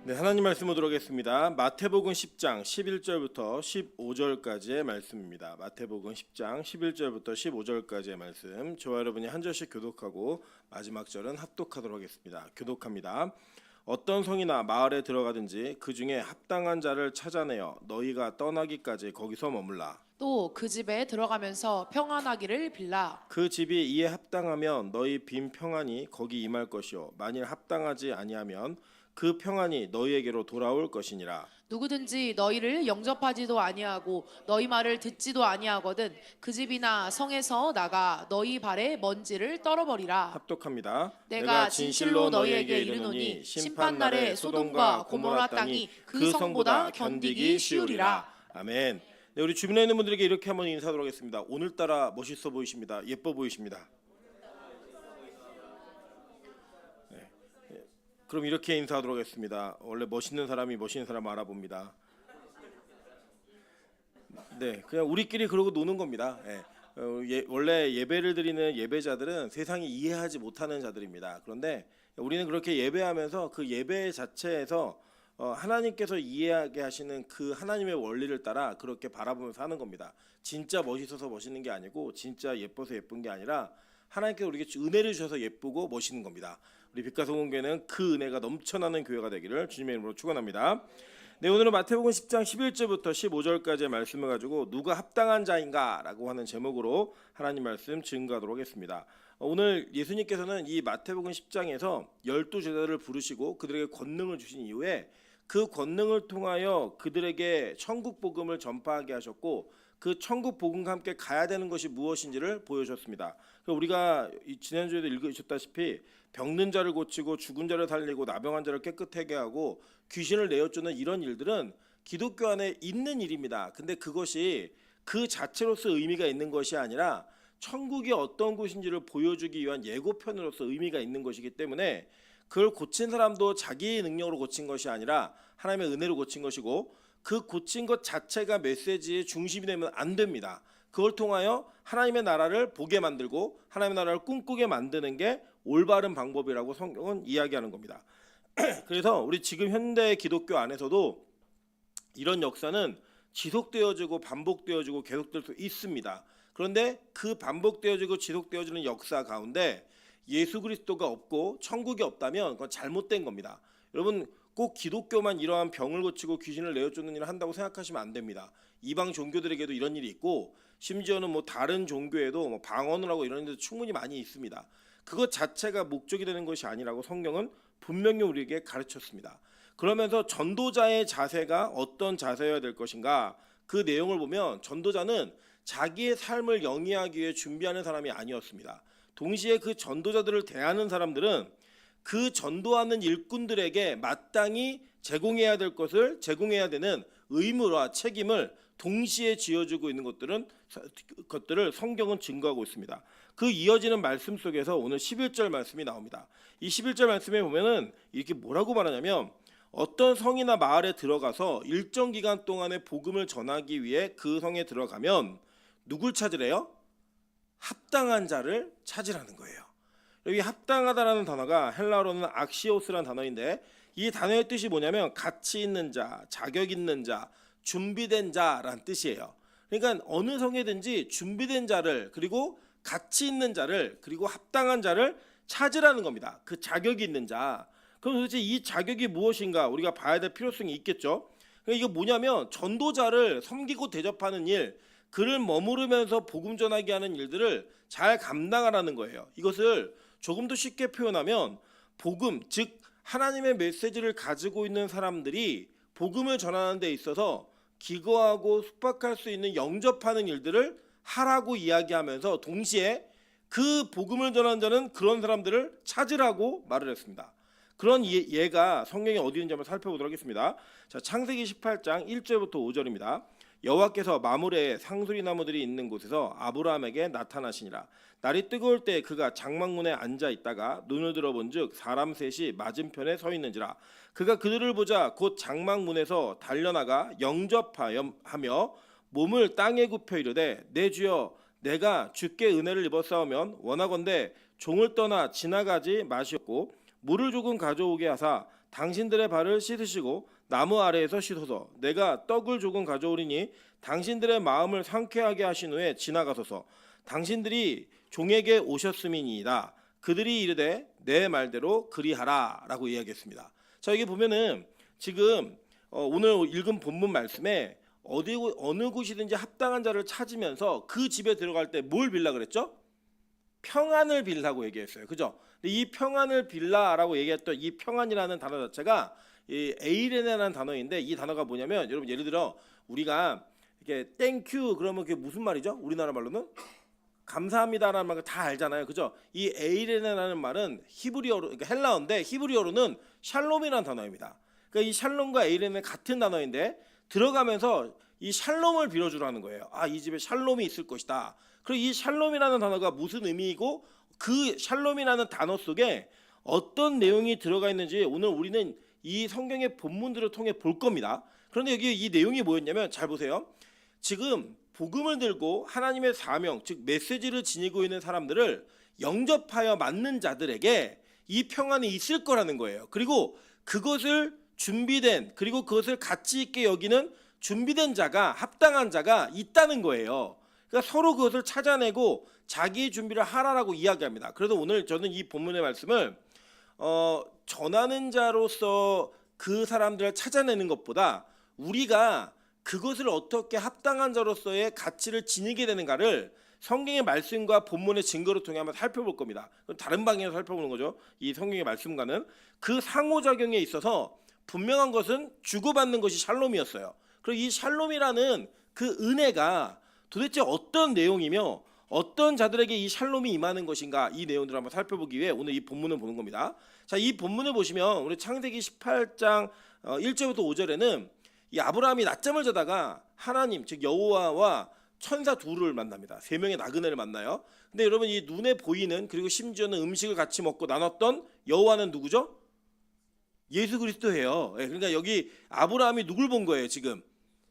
네, 하나님 말씀 보도록 하겠습니다. 마태복음 10장 11절부터 15절까지의 말씀입니다. 마태복음 10장 11절부터 15절까지의 말씀. 저와 여러분이 한 절씩 교독하고 마지막 절은 합독하도록 하겠습니다. 교독합니다. 어떤 성이나 마을에 들어가든지 그 중에 합당한 자를 찾아내어 너희가 떠나기까지 거기서 머물라. 또 그 집에 들어가면서 평안하기를 빌라. 그 집이 이에 합당하면 너희 빈 평안이 거기 임할 것이요 만일 합당하지 아니하면 그 평안이 너희에게로 돌아올 것이니라. 누구든지 너희를 영접하지도 아니하고 너희 말을 듣지도 아니하거든 그 집이나 성에서 나가 너희 발에 먼지를 떨어버리라. 합독합니다. 내가 진실로 너희에게 이르노니 심판날에 소돔과 고모라 땅이 그 성보다 견디기 쉬우리라. 아멘. 네, 우리 주변에 있는 분들에게 이렇게 한번 인사하도록 하겠습니다. 오늘따라 멋있어 보이십니다. 예뻐 보이십니다. 그럼 이렇게 인사하도록 하겠습니다. 원래 멋있는 사람이 멋있는 사람 알아봅니다. 네, 그냥 우리끼리 그러고 노는 겁니다. 원래 예배를 드리는 예배자들은 세상이 이해하지 못하는 자들입니다. 그런데 우리는 그렇게 예배하면서 그 예배 자체에서 하나님께서 이해하게 하시는 그 하나님의 원리를 따라 그렇게 바라보면서 하는 겁니다. 진짜 멋있어서 멋있는 게 아니고 진짜 예뻐서 예쁜 게 아니라 하나님께서 우리에게 은혜를 주셔서 예쁘고 멋있는 겁니다. 우리 빛과 소금교회는 그 은혜가 넘쳐나는 교회가 되기를 주님의 이름으로 축원합니다. 네, 오늘은 마태복음 10장 11절부터 15절까지의 말씀을 가지고 누가 합당한 자인가라고 하는 제목으로 하나님 말씀 증거하도록 하겠습니다. 오늘 예수님께서는 이 마태복음 10장에서 12제자들을 부르시고 그들에게 권능을 주신 이후에 그 권능을 통하여 그들에게 천국 복음을 전파하게 하셨고 그 천국 복음과 함께 가야 되는 것이 무엇인지를 보여주셨습니다. 우리가 지난주에도 읽으셨다시피 병든 자를 고치고 죽은 자를 살리고 나병한 자를 깨끗하게 하고 귀신을 내어쫓는 이런 일들은 기독교 안에 있는 일입니다. 근데 그것이 그 자체로서 의미가 있는 것이 아니라 천국이 어떤 곳인지를 보여주기 위한 예고편으로서 의미가 있는 것이기 때문에 그걸 고친 사람도 자기의 능력으로 고친 것이 아니라 하나님의 은혜로 고친 것이고 그 고친 것 자체가 메시지의 중심이 되면 안 됩니다. 그걸 통하여 하나님의 나라를 보게 만들고 하나님의 나라를 꿈꾸게 만드는 게 올바른 방법이라고 성경은 이야기하는 겁니다. 그래서 우리 지금 현대 기독교 안에서도 이런 역사는 지속되어지고 반복되어지고 계속될 수 있습니다. 그런데 그 반복되어지고 지속되어지는 역사 가운데 예수 그리스도가 없고 천국이 없다면 그건 잘못된 겁니다. 여러분 꼭 기독교만 이러한 병을 고치고 귀신을 내어쫓는 일을 한다고 생각하시면 안 됩니다. 이방 종교들에게도 이런 일이 있고 심지어는 다른 종교에도 방언을 하고 이런 일도 충분히 많이 있습니다. 그것 자체가 목적이 되는 것이 아니라고 성경은 분명히 우리에게 가르쳤습니다. 그러면서 전도자의 자세가 어떤 자세여야 될 것인가 그 내용을 보면 전도자는 자기의 삶을 영위하기 위해 준비하는 사람이 아니었습니다. 동시에 그 전도자들을 대하는 사람들은 그 전도하는 일꾼들에게 마땅히 제공해야 될 것을 제공해야 되는 의무와 책임을 동시에 지어주고 있는 것들을 성경은 증거하고 있습니다. 그 이어지는 말씀 속에서 오늘 11절 말씀이 나옵니다. 이 11절 말씀에 보면은 이렇게 뭐라고 말하냐면 어떤 성이나 마을에 들어가서 일정 기간 동안에 복음을 전하기 위해 그 성에 들어가면 누굴 찾으래요? 합당한 자를 찾으라는 거예요. 여기 합당하다라는 단어가 헬라어로는 악시오스라는 단어인데 이 단어의 뜻이 뭐냐면 가치 있는 자, 자격 있는 자, 준비된 자라는 뜻이에요. 그러니까 어느 성에든지 준비된 자를 그리고 가치 있는 자를 그리고 합당한 자를 찾으라는 겁니다. 그 자격이 있는 자. 그럼 도대체 이 자격이 무엇인가 우리가 봐야 될 필요성이 있겠죠. 그러니까 이거 뭐냐면 전도자를 섬기고 대접하는 일, 그를 머무르면서 복음 전하게 하는 일들을 잘 감당하라는 거예요. 이것을 조금 더 쉽게 표현하면 복음, 즉 하나님의 메시지를 가지고 있는 사람들이 복음을 전하는 데 있어서 기거하고 숙박할 수 있는 영접하는 일들을 하라고 이야기하면서 동시에 그 복음을 전하는 자는 그런 사람들을 찾으라고 말을 했습니다. 그런 예가 성경에 어디 있는지 한번 살펴보도록 하겠습니다. 자, 창세기 18장 1절부터 5절입니다. 여호와께서 마므레에 상수리 나무들이 있는 곳에서 아브라함에게 나타나시니라. 날이 뜨거울 때 그가 장막문에 앉아 있다가 눈을 들어본즉 사람 셋이 맞은편에 서 있는지라. 그가 그들을 보자 곧 장막문에서 달려나가 영접하며 몸을 땅에 굽혀 이르되 내 주여 내가 주께 은혜를 입었사오면 원하건대 종을 떠나 지나가지 마시옵고 물을 조금 가져오게 하사 당신들의 발을 씻으시고 나무 아래에서 씻어서 내가 떡을 조금 가져오리니 당신들의 마음을 상쾌하게 하신 후에 지나가소서. 당신들이 종에게 오셨음이니이다. 그들이 이르되 내 말대로 그리하라라고 이야기했습니다. 자, 여기 보면은 지금 오늘 읽은 본문 말씀에 어느 곳이든지 합당한 자를 찾으면서 그 집에 들어갈 때 뭘 빌라 그랬죠? 평안을 빌라고 얘기했어요. 그죠? 근데 이 평안을 빌라라고 얘기했던 이 평안이라는 단어 자체가 이 에이레네라는 단어인데, 이 단어가 뭐냐면, 여러분 예를 들어 우리가 이렇게 땡큐 그러면 그게 무슨 말이죠? 우리나라 말로는 감사합니다라는 말 다 알잖아요. 그죠? 이 에이레네라는 말은 히브리어로, 그러니까 헬라어인데 히브리어로는 샬롬이라는 단어입니다. 그러니까 이 샬롬과 에이레네 같은 단어인데 들어가면서 이 샬롬을 빌어주라는 거예요. 아, 이 집에 샬롬이 있을 것이다. 그리고 이 샬롬이라는 단어가 무슨 의미이고 그 샬롬이라는 단어 속에 어떤 내용이 들어가 있는지 오늘 우리는 이 성경의 본문들을 통해 볼 겁니다. 그런데 여기 이 내용이 뭐였냐면, 잘 보세요. 지금 복음을 들고 하나님의 사명, 즉 메시지를 지니고 있는 사람들을 영접하여 맞는 자들에게 이 평안이 있을 거라는 거예요. 그리고 그것을 준비된, 그리고 그것을 가치 있게 여기는 준비된 자가, 합당한 자가 있다는 거예요. 그러니까 서로 그것을 찾아내고 자기 준비를 하라라고 이야기합니다. 그래서 오늘 저는 이 본문의 말씀을 전하는 자로서 그 사람들을 찾아내는 것보다 우리가 그것을 어떻게 합당한 자로서의 가치를 지니게 되는가를 성경의 말씀과 본문의 증거를 통해 한번 살펴볼 겁니다. 다른 방향에서 살펴보는 거죠. 이 성경의 말씀과는 그 상호작용에 있어서 분명한 것은 주고받는 것이 샬롬이었어요. 그리고 이 샬롬이라는 그 은혜가 도대체 어떤 내용이며 어떤 자들에게 이 샬롬이 임하는 것인가, 이 내용들을 한번 살펴보기 위해 오늘 이 본문을 보는 겁니다. 자, 이 본문을 보시면 우리 창세기 18장 1절부터 5절에는 이 아브라함이 낮잠을 자다가 하나님, 즉 여호와와 천사 둘을 만납니다. 세 명의 나그네를 만나요. 근데 여러분, 이 눈에 보이는, 그리고 심지어는 음식을 같이 먹고 나눴던 여호와는 누구죠? 예수 그리스도예요. 그러니까 여기 아브라함이 누굴 본 거예요? 지금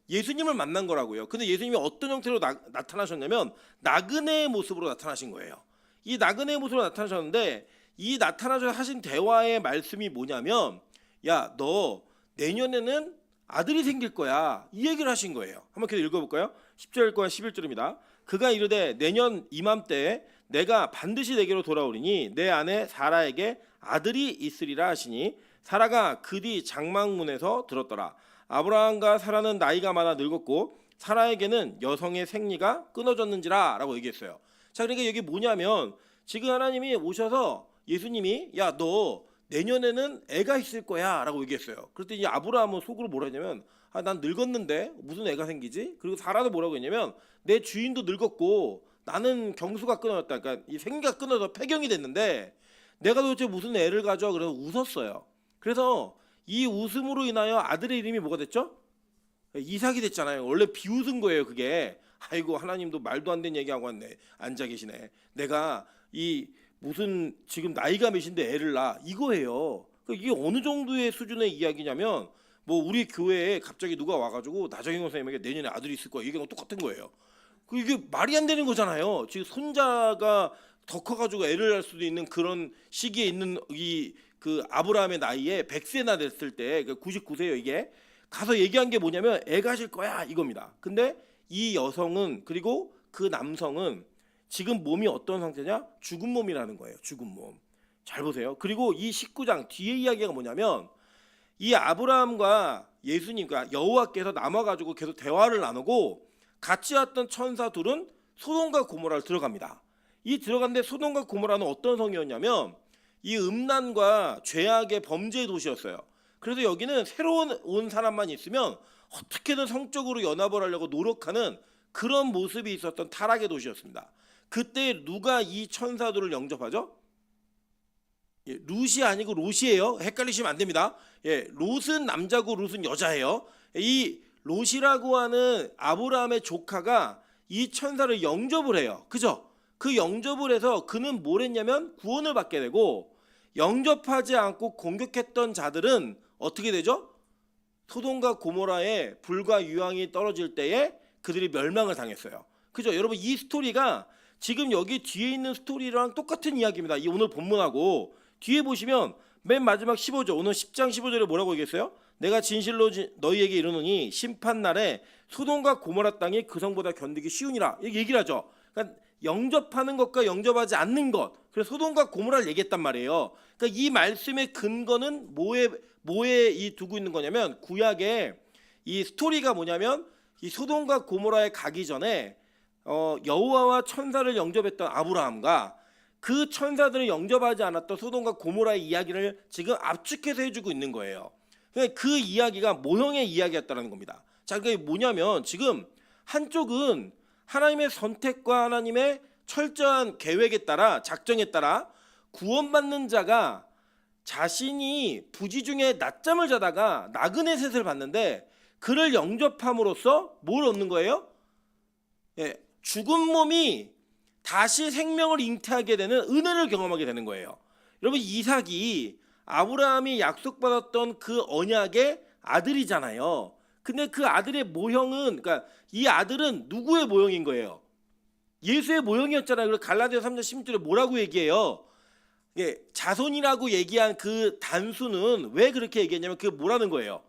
예수님을 만난 거라고요. 근데 예수님이 어떤 형태로 나타나셨냐면 나그네의 모습으로 나타나신 거예요. 이 나그네의 모습으로 나타나셨는데, 이 나타나셔서 하신 대화의 말씀이 뭐냐면, 야, 너 내년에는 아들이 생길 거야, 이 얘기를 하신 거예요. 한번 계속 읽어볼까요? 10절과 11절입니다. 그가 이르되 내년 이맘때에 내가 반드시 내게로 돌아오리니 내 아내 사라에게 아들이 있으리라 하시니 사라가 그 뒤 장막문에서 들었더라. 아브라함과 사라는 나이가 많아 늙었고 사라에게는 여성의 생리가 끊어졌는지라 라고 얘기했어요. 자, 그러니까 여기 뭐냐면, 지금 하나님이 오셔서 예수님이 야, 너 내년에는 애가 있을 거야 라고 얘기했어요. 그랬더니 아브라함은 속으로 뭐라 했냐면, 아, 난 늙었는데 무슨 애가 생기지? 그리고 사라도 뭐라고 했냐면, 내 주인도 늙었고 나는 경수가 끊어졌다, 그러니까 이 생기가 끊어져 폐경이 됐는데 내가 도대체 무슨 애를 가져? 그래서 웃었어요. 그래서 이 웃음으로 인하여 아들의 이름이 뭐가 됐죠? 이삭이 됐잖아요. 원래 비웃은 거예요, 그게. 아이고, 하나님도 말도 안 되는 얘기하고 왔네, 앉아 계시네. 내가 이 무슨 지금 나이가 몇인데 애를 낳아, 이거예요. 이게 어느 정도의 수준의 이야기냐면, 뭐 우리 교회에 갑자기 누가 와가지고 나정인 선생님에게 내년에 아들이 있을 거야, 이게 똑같은 거예요. 이게 말이 안 되는 거잖아요. 지금 손자가 더 커가지고 애를 낳을 수도 있는 그런 시기에 있는 이 그 아브라함의 나이에 100세나 됐을 때, 99세요 이게, 가서 얘기한 게 뭐냐면 애가 하실 거야, 이겁니다. 근데 이 여성은, 그리고 그 남성은 지금 몸이 어떤 상태냐? 죽은 몸이라는 거예요. 죽은 몸. 잘 보세요. 그리고 이 19장 뒤에 이야기가 뭐냐면, 이 아브라함과 예수님, 그러니까 여호와께서 남아가지고 계속 대화를 나누고 같이 왔던 천사 둘은 소돔과 고모라를 들어갑니다. 이 들어갔는데 소돔과 고모라는 어떤 성이었냐면 이 음란과 죄악의 범죄의 도시였어요. 그래서 여기는 새로운 온 사람만 있으면 어떻게든 성적으로 연합을 하려고 노력하는 그런 모습이 있었던 타락의 도시였습니다. 그때 누가 이 천사들을 영접하죠? 룻이 아니고 롯이에요. 헷갈리시면 안 됩니다. 롯은 남자고 룻은 여자예요. 이 롯이라고 하는 아브라함의 조카가 이 천사를 영접을 해요. 그죠? 그 영접을 해서 그는 뭘 했냐면 구원을 받게 되고, 영접하지 않고 공격했던 자들은 어떻게 되죠? 소돔과 고모라의 불과 유황이 떨어질 때에 그들이 멸망을 당했어요. 그죠? 여러분, 이 스토리가 지금 여기 뒤에 있는 스토리랑 똑같은 이야기입니다. 이 오늘 본문하고 뒤에 보시면 맨 마지막 15절, 오늘 10장 15절에 뭐라고 얘기했어요? 내가 진실로 너희에게 이르노니 심판 날에 소돔과 고모라 땅이 그 성보다 견디기 쉬우니라. 이렇게 얘기를 하죠. 그러니까 영접하는 것과 영접하지 않는 것. 그래서 소돔과 고모라를 얘기했단 말이에요. 그러니까 이 말씀의 근거는 뭐에 이 두고 있는 거냐면, 구약의 이 스토리가 뭐냐면, 이 소돔과 고모라에 가기 전에 여호와와 천사를 영접했던 아브라함과 그 천사들을 영접하지 않았던 소돔과 고모라의 이야기를 지금 압축해서 해주고 있는 거예요. 그러니까 그 이야기가 모형의 이야기였다는 겁니다. 자, 그게 뭐냐면, 지금 한쪽은 하나님의 선택과 하나님의 철저한 계획에 따라, 작정에 따라 구원받는 자가 자신이 부지 중에 낮잠을 자다가 나그네 셋을 봤는데 그를 영접함으로써 뭘 얻는 거예요? 예, 죽은 몸이 다시 생명을 잉태하게 되는 은혜를 경험하게 되는 거예요. 여러분, 이삭이 아브라함이 약속받았던 그 언약의 아들이잖아요. 근데 그 아들의 모형은, 그러니까 이 아들은 누구의 모형인 거예요? 예수의 모형이었잖아요. 그래서 갈라디아 3장 16절에 뭐라고 얘기해요? 예, 자손이라고 얘기한 그 단수는 왜 그렇게 얘기했냐면 그 뭐라는 거예요?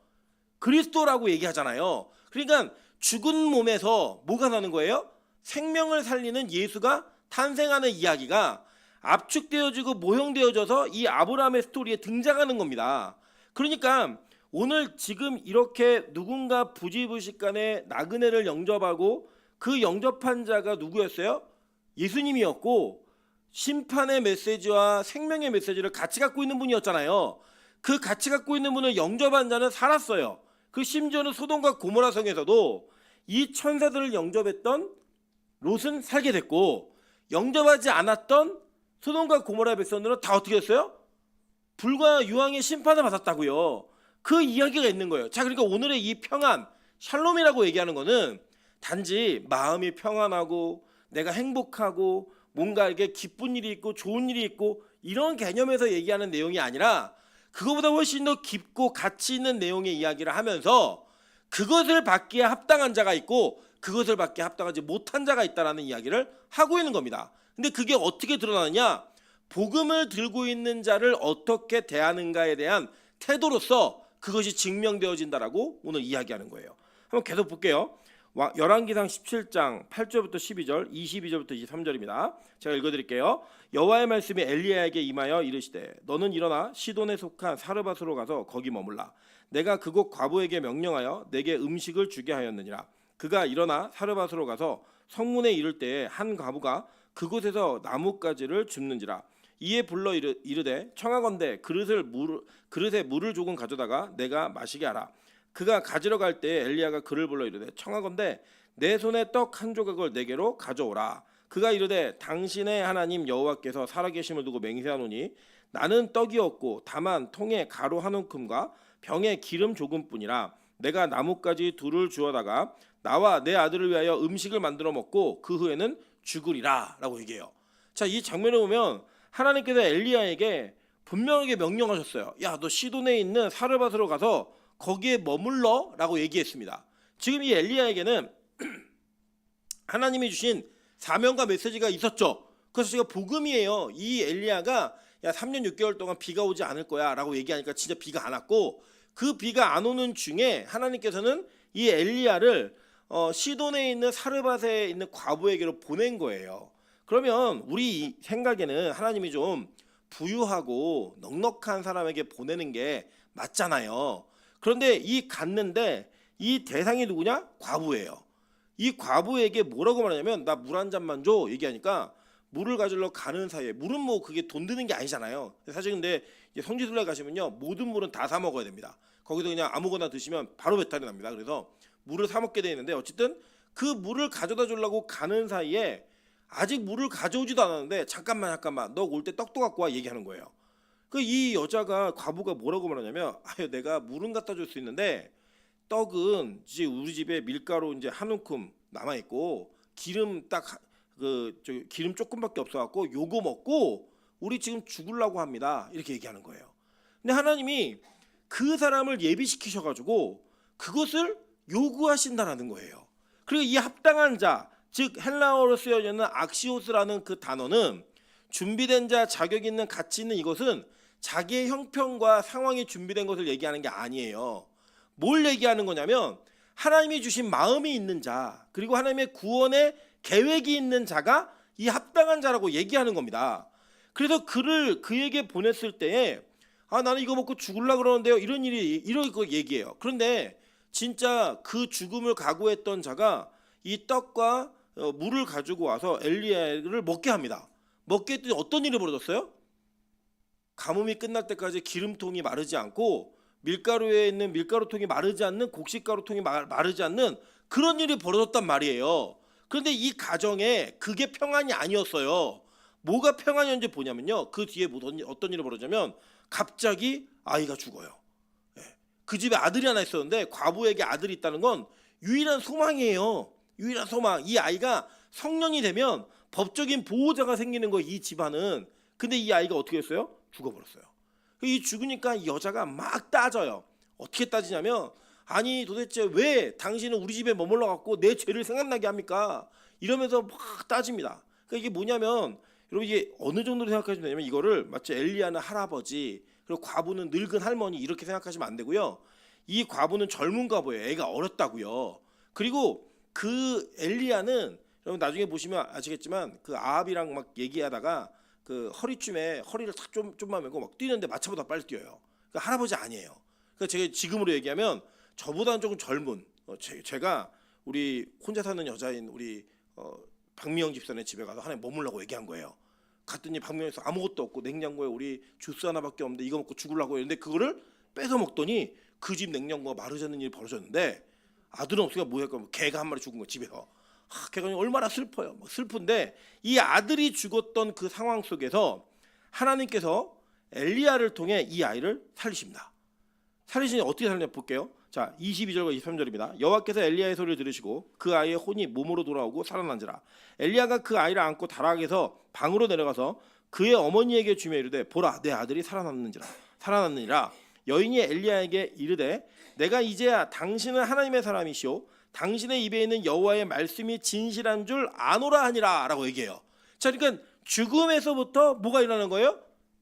그리스도라고 얘기하잖아요. 그러니까 죽은 몸에서 뭐가 나는 거예요? 생명을 살리는 예수가 탄생하는 이야기가 압축되어지고 모형되어져서 이 아브라함의 스토리에 등장하는 겁니다. 그러니까 오늘 지금 이렇게 누군가 부지불식간에 나그네를 영접하고 그 영접한 자가 누구였어요? 예수님이었고, 심판의 메시지와 생명의 메시지를 같이 갖고 있는 분이었잖아요. 그 같이 갖고 있는 분을 영접한 자는 살았어요. 그 심지어는 소돔과 고모라 성에서도 이 천사들을 영접했던 롯은 살게 됐고, 영접하지 않았던 소돔과 고모라 백성들은 다 어떻게 했어요? 불과 유황의 심판을 받았다고요. 그 이야기가 있는 거예요. 자, 그러니까 오늘의 이 평안, 샬롬이라고 얘기하는 거는 단지 마음이 평안하고 내가 행복하고 뭔가 이게 기쁜 일이 있고 좋은 일이 있고 이런 개념에서 얘기하는 내용이 아니라, 그거보다 훨씬 더 깊고 가치 있는 내용의 이야기를 하면서 그것을 받기에 합당한 자가 있고 그것을 받기에 합당하지 못한 자가 있다라는 이야기를 하고 있는 겁니다. 근데 그게 어떻게 드러나느냐? 복음을 들고 있는 자를 어떻게 대하는가에 대한 태도로서 그것이 증명되어진다라고 오늘 이야기하는 거예요. 한번 계속 볼게요. 열왕기상 17장 8절부터 12절, 22절부터 23절입니다. 제가 읽어드릴게요. 여호와의 말씀이 엘리야에게 임하여 이르시되 너는 일어나 시돈에 속한 사르밧으로 가서 거기 머물라. 내가 그곳 과부에게 명령하여 내게 음식을 주게 하였느니라. 그가 일어나 사르밧으로 가서 성문에 이를 때에 한 과부가 그곳에서 나뭇가지를 줍는지라. 이에 불러 이르되 청하건대 그릇에 물을 조금 가져다가 내가 마시게 하라. 그가 가지러 갈 때에 엘리야가 그를 불러 이르되 청하건대 내 손에 떡 한 조각을 내게로 가져오라. 그가 이르되 당신의 하나님 여호와께서 살아계심을 두고 맹세하노니 나는 떡이 없고 다만 통에 가루 한 움큼과 병에 기름 조금뿐이라. 내가 나뭇가지 둘을 주어다가 나와 내 아들을 위하여 음식을 만들어 먹고 그 후에는 죽으리라 라고 얘기해요. 자, 이 장면을 보면 하나님께서 엘리야에게 분명하게 명령하셨어요. 야, 너 시돈에 있는 사르밧으로 가서 거기에 머물러 라고 얘기했습니다. 지금 이 엘리야에게는 하나님이 주신 사명과 메시지가 있었죠. 그래서 제가 복음이에요. 이 엘리야가 야 3년 6개월 동안 비가 오지 않을 거야 라고 얘기하니까 진짜 비가 안 왔고, 그 비가 안 오는 중에 하나님께서는 이 엘리야를 시돈에 있는 사르밧에 있는 과부에게로 보낸 거예요. 그러면 우리 생각에는 하나님이 좀 부유하고 넉넉한 사람에게 보내는 게 맞잖아요. 그런데 갔는데 이 대상이 누구냐? 과부예요. 이 과부에게 뭐라고 말하냐면 나 물 한 잔만 줘 얘기하니까 물을 가지러 가는 사이에, 물은 뭐 그게 돈 드는 게 아니잖아요. 사실 근데 성지순례 가시면요 모든 물은 다 사 먹어야 됩니다. 거기서 그냥 아무거나 드시면 바로 배탈이 납니다. 그래서 물을 사 먹게 돼 있는데 어쨌든 그 물을 가져다 주려고 가는 사이에 아직 물을 가져오지도 않았는데 잠깐만 너 올 때 떡도 갖고 와 얘기하는 거예요. 그 이 여자가 과부가 뭐라고 말하냐면 아유 내가 물은 갖다 줄 수 있는데 떡은 이제 우리 집에 밀가루 이제 한 움큼 남아 있고 기름 기름 조금밖에 없어 갖고 요거 먹고 우리 지금 죽으려고 합니다. 이렇게 얘기하는 거예요. 근데 하나님이 그 사람을 예비시키셔 가지고 그것을 요구하신다라는 거예요. 그리고 이 합당한 자, 즉 헬라어로 쓰여져 있는 악시오스라는 그 단어는 준비된 자, 자격 있는 가치 있는, 이것은 자기의 형편과 상황이 준비된 것을 얘기하는 게 아니에요. 뭘 얘기하는 거냐면 하나님이 주신 마음이 있는 자, 그리고 하나님의 구원의 계획이 있는 자가 이 합당한 자라고 얘기하는 겁니다. 그래서 그에게 보냈을 때에 나는 이거 먹고 죽으려고 그러는데요, 이런 거 얘기해요. 그런데 진짜 그 죽음을 각오했던 자가 이 떡과 물을 가지고 와서 엘리야를 먹게 합니다. 먹게 했더니 어떤 일이 벌어졌어요? 가뭄이 끝날 때까지 기름통이 마르지 않고 밀가루에 있는 밀가루통이 마르지 않는, 곡식가루통이 마르지 않는 그런 일이 벌어졌단 말이에요. 그런데 이 가정에 그게 평안이 아니었어요. 뭐가 평안이었는지 보냐면요, 그 뒤에 어떤 일이 벌어지냐면 갑자기 아이가 죽어요. 그 집에 아들이 하나 있었는데 과부에게 아들이 있다는 건 유일한 소망이에요. 유일한 소망. 이 아이가 성년이 되면 법적인 보호자가 생기는 거예요, 이 집안은. 근데 이 아이가 어떻게 했어요? 죽어버렸어요. 이 죽으니까 이 여자가 막 따져요. 어떻게 따지냐면, 아니 도대체 왜 당신은 우리 집에 머물러 갖고 내 죄를 생각나게 합니까? 이러면서 막 따집니다. 그러니까 이게 뭐냐면, 여러분 이게 어느 정도로 생각하시면 되냐면, 이거를 마치 엘리야는 할아버지, 그리고 과부는 늙은 할머니 이렇게 생각하시면 안 되고요. 이 과부는 젊은 과부예요. 애가 어렸다고요. 그리고 그 엘리야는 여러분 나중에 보시면 아시겠지만 그 아합이랑 막 얘기하다가 그 허리춤에 허리를 탁 좀만 메고 막 뛰는데 마차보다 빨리 뛰어요. 그러니까 할아버지 아니에요. 그러니까 제가 지금으로 얘기하면 저보다는 조금 젊은, 제가 우리 혼자 사는 여자인 우리 박미영 집사네 집에 가서 하나 머물라고 얘기한 거예요. 갔더니 박미영에서 아무것도 없고 냉장고에 우리 주스 하나밖에 없는데 이거 먹고 죽으려고 했는데 그거를 뺏어 먹더니 그 집 냉장고가 마르지 않는 일이 벌어졌는데, 아들은 없으니까 뭐 할까, 개가 한 마리 죽은 거 집에서. 걔가 얼마나 슬퍼요. 슬픈데 이 아들이 죽었던 그 상황 속에서 하나님께서 엘리야를 통해 이 아이를 살리십니다. 살리시니 어떻게 살리냐 볼게요. 자, 22절과 23절입니다. 여호와께서 엘리야의 소리를 들으시고 그 아이의 혼이 몸으로 돌아오고 살아난지라. 엘리야가 그 아이를 안고 다락에서 방으로 내려가서 그의 어머니에게 주며 이르되, 보라, 내 아들이 살아났느니라. 여인이 엘리야에게 이르되, 내가 이제야 당신은 하나님의 사람이시오, 당신의 입에 있는 여호와의 말씀이 진실한 줄 아노라 하니라 라고 얘기해요. 자, 그러니까 죽음에서부터 뭐가 일어나는 거예요?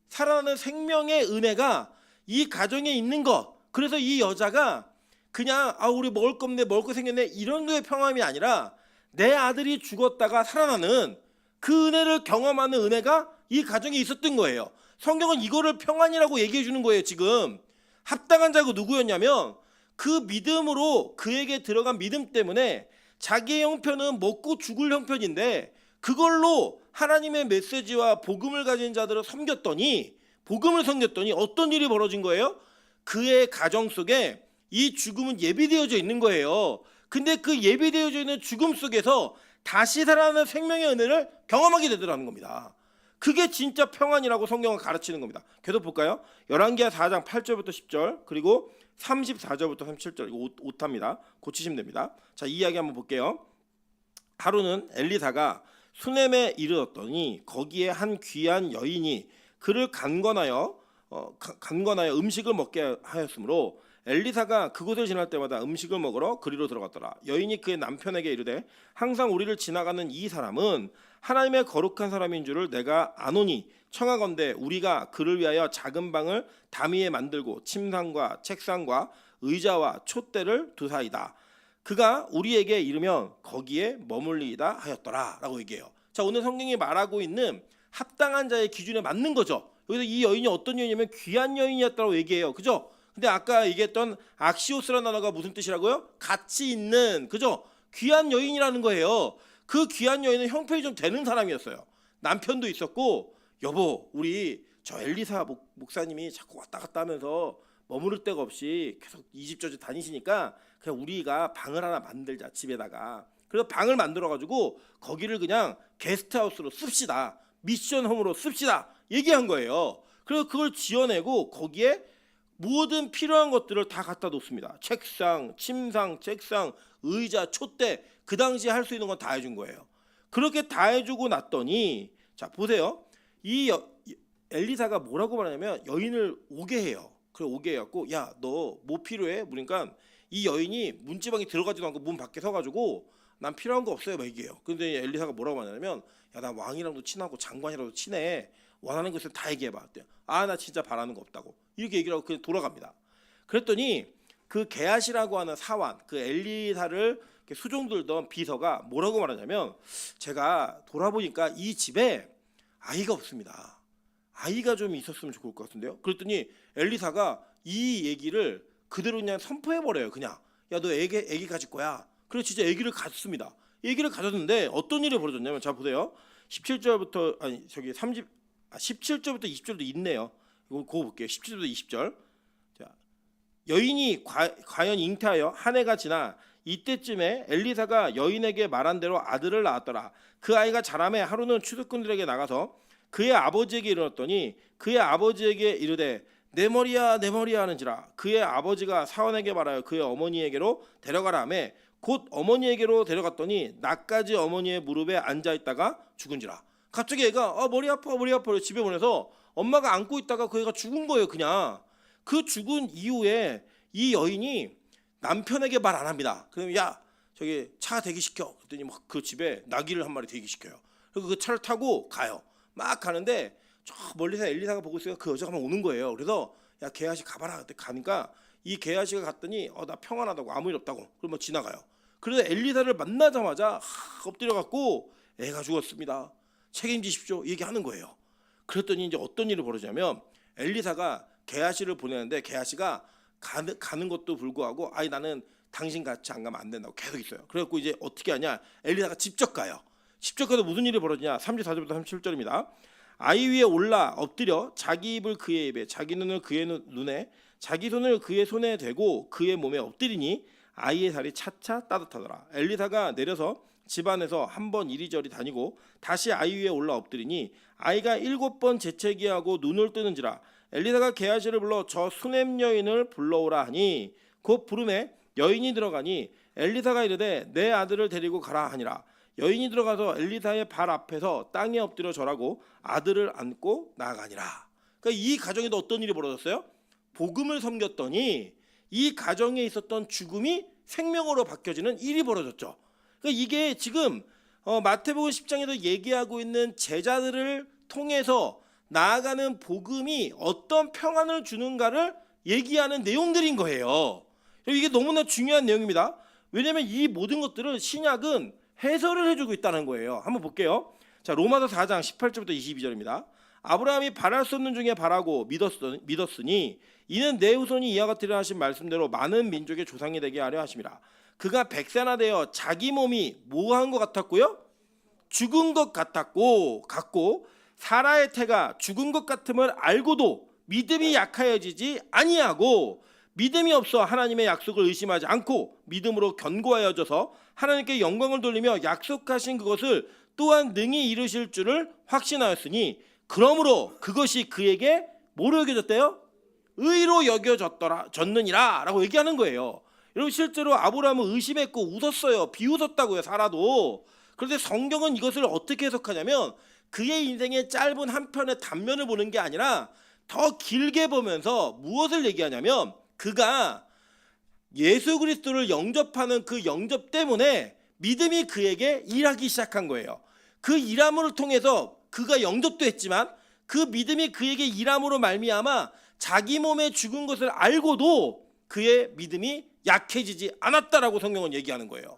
살아나는 생명의 은혜가 이 가정에 있는 것. 그래서 이 여자가 그냥 우리 먹을 거 없네, 먹을 거 생겼네, 이런 류의 평안이 아니라 내 아들이 죽었다가 살아나는 그 은혜를 경험하는 은혜가 이 가정에 있었던 거예요. 성경은 이거를 평안이라고 얘기해 주는 거예요. 지금 합당한 자가 누구였냐면, 그 믿음으로 그에게 들어간 믿음 때문에 자기의 형편은 먹고 죽을 형편인데 그걸로 하나님의 메시지와 복음을 가진 자들을 복음을 섬겼더니 어떤 일이 벌어진 거예요? 그의 가정 속에 이 죽음은 예비되어져 있는 거예요. 근데 그 예비되어져 있는 죽음 속에서 다시 살아나는 생명의 은혜를 경험하게 되더라는 겁니다. 그게 진짜 평안이라고 성경은 가르치는 겁니다. 계속 볼까요? 열왕기하 4장 8절부터 10절, 그리고 34절부터 37절, 이거 오타입니다. 고치시면 됩니다. 자, 이 이야기 한번 볼게요. 하루는 엘리사가 수넴에 이르렀더니 거기에 한 귀한 여인이 그를 간권하여 음식을 먹게 하였으므로 엘리사가 그곳을 지날 때마다 음식을 먹으러 그리로 들어갔더라. 여인이 그의 남편에게 이르되, 항상 우리를 지나가는 이 사람은 하나님의 거룩한 사람인 줄을 내가 아노니 청하건대 우리가 그를 위하여 작은 방을 담위에 만들고 침상과 책상과 의자와 촛대를 두사이다. 그가 우리에게 이르면 거기에 머물리이다 하였더라 라고 얘기해요. 자, 오늘 성경이 말하고 있는 합당한 자의 기준에 맞는 거죠. 여기서 이 여인이 어떤 여인이냐면 귀한 여인이었다고 얘기해요. 그죠? 근데 아까 얘기했던 악시오스라는 단어가 무슨 뜻이라고요? 가치 있는, 그죠? 귀한 여인이라는 거예요. 그 귀한 여인은 형편이 좀 되는 사람이었어요. 남편도 있었고, 여보, 우리 저 엘리사 목사님이 자꾸 왔다 갔다 하면서 머무를 데가 없이 계속 이 집 저 집 다니시니까 그냥 우리가 방을 하나 만들자, 집에다가. 그래서 방을 만들어가지고 거기를 그냥 게스트하우스로 씁시다, 미션홈으로 씁시다 얘기한 거예요. 그래서 그걸 지어내고 거기에 모든 필요한 것들을 다 갖다 놓습니다. 책상, 침상, 책상, 의자, 촛대, 그 당시에 할 수 있는 건 다 해준 거예요. 그렇게 다 해주고 났더니, 자 보세요. 이 엘리사가 뭐라고 말하냐면 여인을 오게 해요. 그래 오게 해갖고, 야 너 뭐 필요해? 그러니까 이 여인이 문지방에 들어가지도 않고 문 밖에 서가지고 난 필요한 거 없어요 막 얘기해요. 근데 엘리사가 뭐라고 하냐면, 야, 나 왕이랑도 친하고 장관이랑도 친해. 원하는 것을 다 얘기해봐. 아, 나 진짜 바라는 거 없다고. 이렇게 얘기를 하고 그냥 돌아갑니다. 그랬더니 그 게하시라고 하는 사환, 그 엘리사를 수종 들던 비서가 뭐라고 말하냐면, 제가 돌아보니까 이 집에 아이가 없습니다. 아이가 좀 있었으면 좋을 것 같은데요. 그랬더니 엘리사가 이 얘기를 그대로 그냥 선포해 버려요. 그냥 야, 너 애기 가질 거야. 그래, 진짜 애기를 가졌습니다. 애기를 가졌는데 어떤 일이 벌어졌냐면, 자 보세요. 17절부터 17절부터 20절도 있네요. 이거 볼게요. 17절부터 20절. 자, 여인이 과연 잉태하여 한 해가 지나 이때쯤에 엘리사가 여인에게 말한 대로 아들을 낳았더라. 그 아이가 자라매 하루는 추수꾼들에게 나가서 그의 아버지에게 이르렀더니 그의 아버지에게 이르되 내 머리야 내 머리야 하는지라. 그의 아버지가 사원에게 말하여 그의 어머니에게로 데려가라 하매 곧 어머니에게로 데려갔더니 낮까지 어머니의 무릎에 앉아있다가 죽은지라. 갑자기 애가 머리 아파 머리 아파 집에 보내서 엄마가 안고 있다가 그 애가 죽은 거예요. 그냥 그 죽은 이후에 이 여인이 남편에게 말 안 합니다. 그럼 야, 저기 차 대기시켜. 그랬더니 막 그 집에 나귀를 한 마리 대기시켜요. 그리고 그 차를 타고 가요. 막 가는데 저 멀리서 엘리사가 보고 있으니까 그 여자가 막 오는 거예요. 그래서 야, 게하시 가봐라. 그때 가니까 이 게하시가 갔더니 나 평안하다고, 아무 일 없다고. 그러면 지나가요. 그래서 엘리사를 만나자마자 엎드려 갖고 애가 죽었습니다. 책임지십시오. 얘기하는 거예요. 그랬더니 이제 어떤 일이 벌어지냐면, 엘리사가 게하시를 보내는데 게하시가 가는 것도 불구하고 아이 나는 당신 같이 안 가면 안 된다고 계속 있어요. 그래갖고 이제 어떻게 하냐, 엘리사가 직접 가요. 직접 가서 무슨 일이 벌어지냐, 34절부터 37절입니다. 아이 위에 올라 엎드려 자기 입을 그의 입에 자기 눈을 그의 눈에 자기 손을 그의 손에 대고 그의 몸에 엎드리니 아이의 살이 차차 따뜻하더라. 엘리사가 내려서 집안에서 한 번 이리저리 다니고 다시 아이 위에 올라 엎드리니 아이가 7번 재채기하고 눈을 뜨는지라. 엘리사가 게하시를 불러 저 수넴 여인을 불러오라 하니 곧 부름에 여인이 들어가니 엘리사가 이르되 내 아들을 데리고 가라 하니라. 여인이 들어가서 엘리사의 발 앞에서 땅에 엎드려 절하고 아들을 안고 나아가니라. 그러니까 이 가정에도 어떤 일이 벌어졌어요? 복음을 섬겼더니 이 가정에 있었던 죽음이 생명으로 바뀌어지는 일이 벌어졌죠. 그러니까 이게 지금 마태복음 10장에서 얘기하고 있는 제자들을 통해서 나아가는 복음이 어떤 평안을 주는가를 얘기하는 내용들인 거예요. 이게 너무나 중요한 내용입니다. 왜냐하면 이 모든 것들을 신약은 해설을 해주고 있다는 거예요. 한번 볼게요. 자, 로마서 4장 18절부터 22절입니다. 아브라함이 바랄 수 없는 중에 바라고 믿었으니 이는 내 후손이 이와 같으리라 하신 말씀대로 많은 민족의 조상이 되게 하려 하심이라. 그가 백세나 자기 몸이 뭐한 것 같았고요? 죽은 것 같고 사라의 태가 죽은 것 같음을 알고도 믿음이 약하여지지 아니하고 믿음이 없어 하나님의 약속을 의심하지 않고 믿음으로 견고하여져서 하나님께 영광을 돌리며 약속하신 그것을 또한 능히 이루실 줄을 확신하였으니 그러므로 그것이 그에게 뭐로 여겨졌대요? 의로 여겨졌느니라 라고 얘기하는 거예요. 여러분, 실제로 아브라함은 의심했고 웃었어요. 비웃었다고요, 사라도. 그런데 성경은 이것을 어떻게 해석하냐면 그의 인생의 짧은 한 편의 단면을 보는 게 아니라 더 길게 보면서 무엇을 얘기하냐면 그가 예수 그리스도를 영접하는 그 영접 때문에 믿음이 그에게 일하기 시작한 거예요. 그 일함을 통해서 그가 영접도 했지만 그 믿음이 그에게 일함으로 말미암아 자기 몸에 죽은 것을 알고도 그의 믿음이 약해지지 않았다라고 성경은 얘기하는 거예요.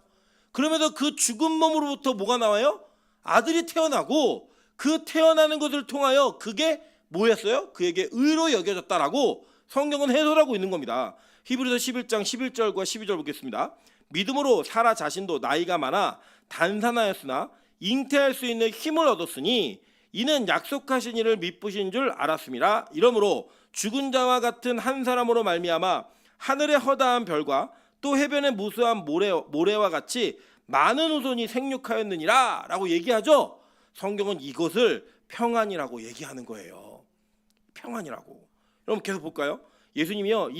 그러면서 그 죽은 몸으로부터 뭐가 나와요? 아들이 태어나고 그 태어나는 것을 통하여 그게 뭐였어요? 그에게 의로 여겨졌다라고 성경은 해설하고 있는 겁니다. 히브리서 11장 11절과 12절 보겠습니다. 믿음으로 사라 자신도 나이가 많아 단산하였으나 잉태할 수 있는 힘을 얻었으니 이는 약속하신 이를 미쁘신 줄 알았음이라. 이러므로 죽은 자와 같은 한 사람으로 말미암아 하늘의 허다한 별과 또 해변의 무수한 모래와 같이 많은 후손이 생육하였느니라 라고 얘기하죠. 성경은 이것을 평안이라고 얘기하는 거예요. 평안이라고. 여러분 계속 볼까요? 예수님이요,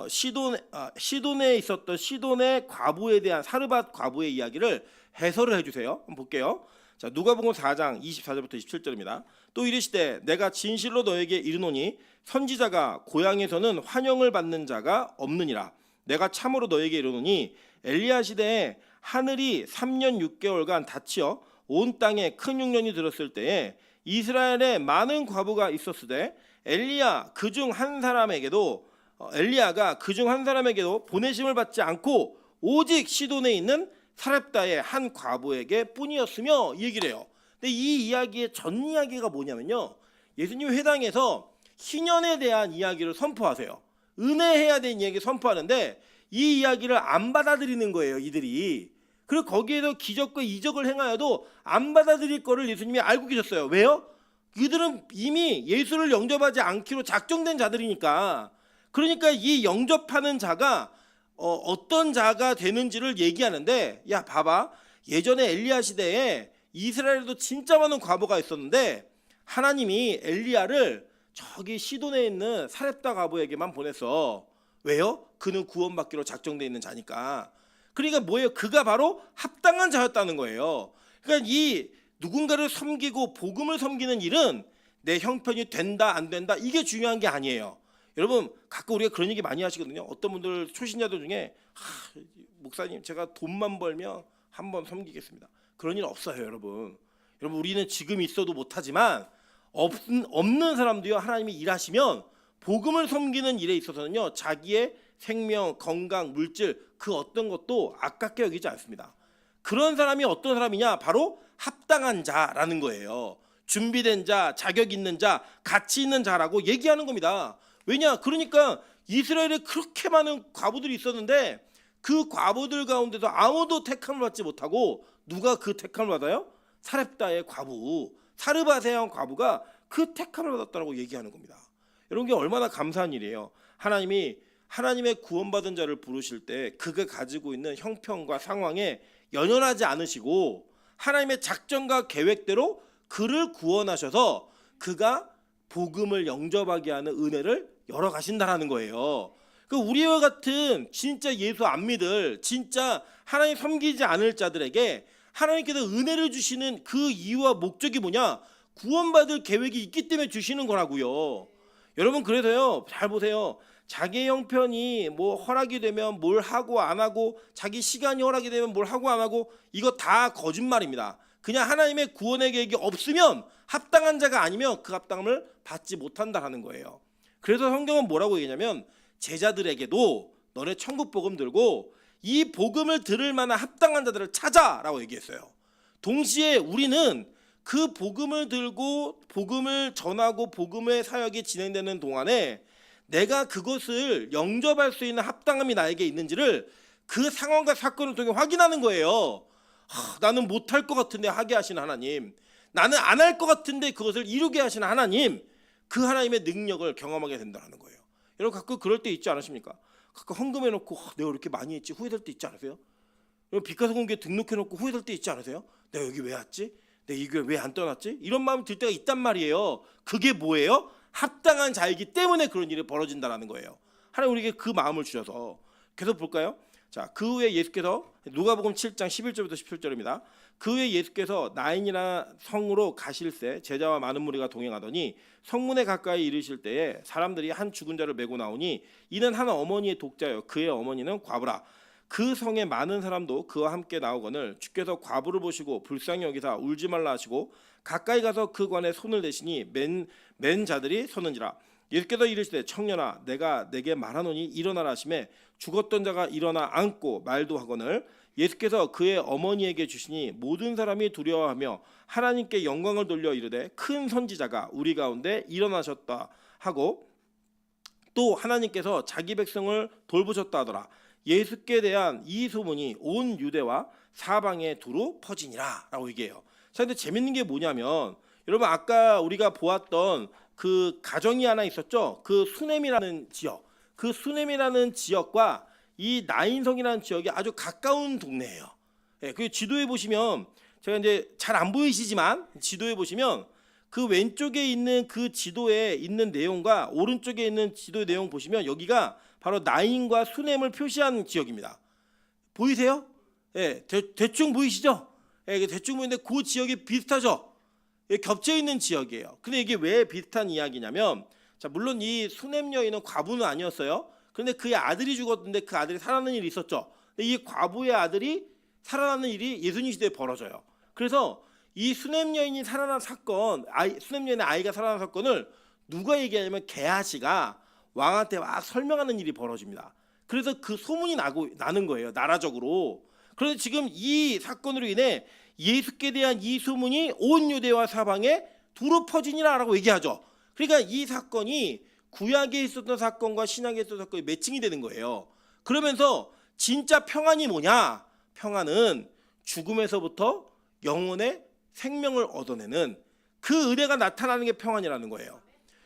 시돈에 있었던 시돈의 과부에 대한 사르밧 과부의 이야기를 해설을 해주세요. 한번 볼게요. 자, 누가복음 4장 24절부터 27절입니다. 또 이르시되 내가 진실로 너에게 이르노니 선지자가 고향에서는 환영을 받는 자가 없느니라. 내가 참으로 너에게 이르노니 엘리야 시대에 하늘이 3년 6개월간 닫히어 온 땅에 큰 흉년이 들었을 때에 이스라엘에 많은 과부가 있었으되 엘리야가 그중 한 사람에게도 보내심을 받지 않고 오직 시돈에 있는 사렙다의 한 과부에게 뿐이었으며 얘기를 해요. 근데 이 이야기의 전 이야기가 뭐냐면요, 예수님 회당에서 희년에 대한 이야기를 선포하세요. 은혜해야 되는 이야기 선포하는데 이 이야기를 안 받아들이는 거예요, 이들이. 그리고 거기에서 기적과 이적을 행하여도 안 받아들일 거를 예수님이 알고 계셨어요. 왜요? 이들은 이미 예수를 영접하지 않기로 작정된 자들이니까. 그러니까 이 영접하는 자가 어떤 자가 되는지를 얘기하는데, 야 봐봐, 예전에 엘리야 시대에 이스라엘에도 진짜 많은 과부가 있었는데 하나님이 엘리야를 저기 시돈에 있는 사렙다 과부에게만 보냈어. 왜요? 그는 구원받기로 작정되어 있는 자니까. 그러니까 뭐예요? 그가 바로 합당한 자였다는 거예요. 그러니까 이 누군가를 섬기고 복음을 섬기는 일은 내 형편이 된다 안 된다 이게 중요한 게 아니에요. 여러분 가끔 우리가 그런 얘기 많이 하시거든요. 어떤 분들 초신자들 중에 목사님 제가 돈만 벌면 한번 섬기겠습니다. 그런 일 없어요, 여러분. 여러분 우리는 지금 있어도 못하지만 없는 사람도요, 하나님이 일하시면 복음을 섬기는 일에 있어서는요, 자기의 생명, 건강, 물질 그 어떤 것도 아깝게 여기지 않습니다. 그런 사람이 어떤 사람이냐? 바로 합당한 자라는 거예요. 준비된 자, 자격 있는 자, 가치 있는 자라고 얘기하는 겁니다. 왜냐? 그러니까 이스라엘에 그렇게 많은 과부들이 있었는데 그 과부들 가운데서 아무도 택함을 받지 못하고 누가 그 택함을 받아요? 사렙다의 과부, 사르바세한 과부가 그 택함을 받았다고 얘기하는 겁니다. 여러분 이게 얼마나 감사한 일이에요. 하나님이 하나님의 구원받은 자를 부르실 때 그가 가지고 있는 형편과 상황에 연연하지 않으시고 하나님의 작전과 계획대로 그를 구원하셔서 그가 복음을 영접하게 하는 은혜를 열어 가신다라는 거예요. 그 우리와 같은 진짜 예수 안 믿을, 진짜 하나님 섬기지 않을 자들에게 하나님께서 은혜를 주시는 그 이유와 목적이 뭐냐? 구원받을 계획이 있기 때문에 주시는 거라고요. 여러분 그래서요, 잘 보세요. 자기 형편이 뭐 허락이 되면 뭘 하고 안 하고, 자기 시간이 허락이 되면 뭘 하고 안 하고, 이거 다 거짓말입니다. 그냥 하나님의 구원의 계획이 없으면, 합당한 자가 아니면 그 합당함을 받지 못한다라는 거예요. 그래서 성경은 뭐라고 얘기냐면 제자들에게도 너네 천국 복음 들고 이 복음을 들을 만한 합당한 자들을 찾아라고 얘기했어요. 동시에 우리는 그 복음을 들고 복음을 전하고 복음의 사역이 진행되는 동안에 내가 그것을 영접할 수 있는 합당함이 나에게 있는지를 그 상황과 사건을 통해 확인하는 거예요. 나는 못할 것 같은데 하게 하시는 하나님, 나는 안 할 것 같은데 그것을 이루게 하시는 하나님, 그 하나님의 능력을 경험하게 된다는 거예요. 여러분 가끔 그럴 때 있지 않으십니까? 가끔 헌금해놓고 내가 이렇게 많이 했지 후회될 때 있지 않으세요? 여러분 빛가서 공교회 등록해놓고 후회될 때 있지 않으세요? 내가 여기 왜 왔지? 내가 이 교회 왜 안 떠났지? 이런 마음이 들 때가 있단 말이에요. 그게 뭐예요? 합당한 자이기 때문에 그런 일이 벌어진다는 거예요. 하나님 우리에게 그 마음을 주셔서. 계속 볼까요? 자, 그 후에 예수께서 누가복음 7장 11절부터 17절입니다. 그 후에 예수께서 나인이나 성으로 가실새 제자와 많은 무리가 동행하더니 성문에 가까이 이르실 때에 사람들이 한 죽은 자를 메고 나오니 이는 한 어머니의 독자여 그의 어머니는 과부라. 그 성에 많은 사람도 그와 함께 나오거늘 주께서 과부를 보시고 불쌍히 여기사 울지 말라 하시고 가까이 가서 그 관에 손을 대시니 맨 자들이 서는지라. 예수께서 이르시되 청년아 내가 내게 말하노니 일어나라 하시매 죽었던 자가 일어나 앉고 말도 하거늘 예수께서 그의 어머니에게 주시니 모든 사람이 두려워하며 하나님께 영광을 돌려 이르되 큰 선지자가 우리 가운데 일어나셨다 하고 또 하나님께서 자기 백성을 돌보셨다 하더라. 예수께 대한 이 소문이 온 유대와 사방에 두루 퍼지니라 라고 얘기해요. 자, 근데 재밌는 게 뭐냐면 여러분 아까 우리가 보았던 그 가정이 하나 있었죠. 그 수넴이라는 지역, 그 수넴이라는 지역과 이 나인성이라는 지역이 아주 가까운 동네예요. 예, 그 지도에 보시면 제가 이제 잘 안 보이시지만 지도에 보시면 그 왼쪽에 있는 그 지도에 있는 내용과 오른쪽에 있는 지도의 내용 보시면 여기가 바로 나인과 수넴을 표시한 지역입니다. 보이세요? 예, 대충 보이시죠? 예, 대충 보이는데 그 지역이 비슷하죠? 예, 겹쳐 있는 지역이에요. 근데 이게 왜 비슷한 이야기냐면, 자 물론 이 수넴 여인은 과부는 아니었어요. 그런데 그의 아들이 죽었는데 그 아들이 살아나는 일이 있었죠. 근데 이 과부의 아들이 살아나는 일이 예수님 시대에 벌어져요. 그래서 이 수냄 여인이 살아난 사건, 수냄 여인의 아이가 살아난 사건을 누가 얘기하냐면 게하시가 왕한테 막 설명하는 일이 벌어집니다. 그래서 그 소문이 나는 거예요, 나라적으로. 그래서 지금 이 사건으로 인해 예수께 대한 이 소문이 온 유대와 사방에 두루 퍼지니라라고 얘기하죠. 그러니까 이 사건이 구약에 있었던 사건과 신약에 있었던 사건이 매칭이 되는 거예요. 그러면서 진짜 평안이 뭐냐? 평안은 죽음에서부터 영혼의 생명을 얻어내는 그 은혜가 나타나는 게 평안이라는 거예요.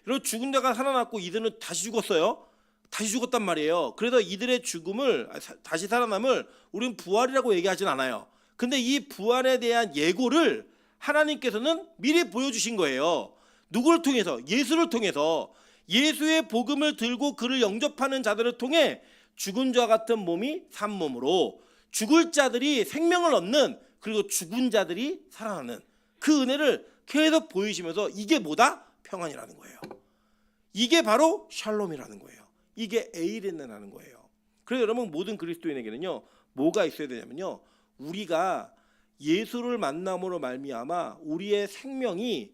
여러분, 죽은 자가 살아났고 이들은 다시 죽었어요. 다시 죽었단 말이에요. 그래서 이들의 죽음을 다시 살아남을 우리는 부활이라고 얘기하진 않아요. 근데 이 부활에 대한 예고를 하나님께서는 미리 보여주신 거예요. 누구를 통해서? 예수를 통해서. 예수의 복음을 들고 그를 영접하는 자들을 통해 죽은 자와 같은 몸이 산 몸으로 죽을 자들이 생명을 얻는, 그리고 죽은 자들이 살아나는 그 은혜를 계속 보이시면서 이게 뭐다? 평안이라는 거예요. 이게 바로 샬롬이라는 거예요. 이게 에이레네라는 거예요. 그래서 여러분, 모든 그리스도인에게는요 뭐가 있어야 되냐면요, 우리가 예수를 만남으로 말미암아 우리의 생명이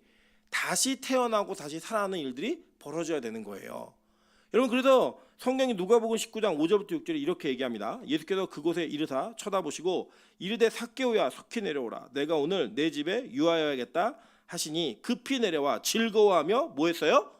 다시 태어나고 다시 살아나는 일들이 벌어져야 되는 거예요. 여러분, 그래서 성경이 누가복음 19장 5절부터 6절에 이렇게 얘기합니다. 예수께서 그곳에 이르사 쳐다보시고 이르되 삭개오야 속히 내려오라, 내가 오늘 내 집에 유하여야겠다 하시니 급히 내려와 즐거워하며 뭐 했어요?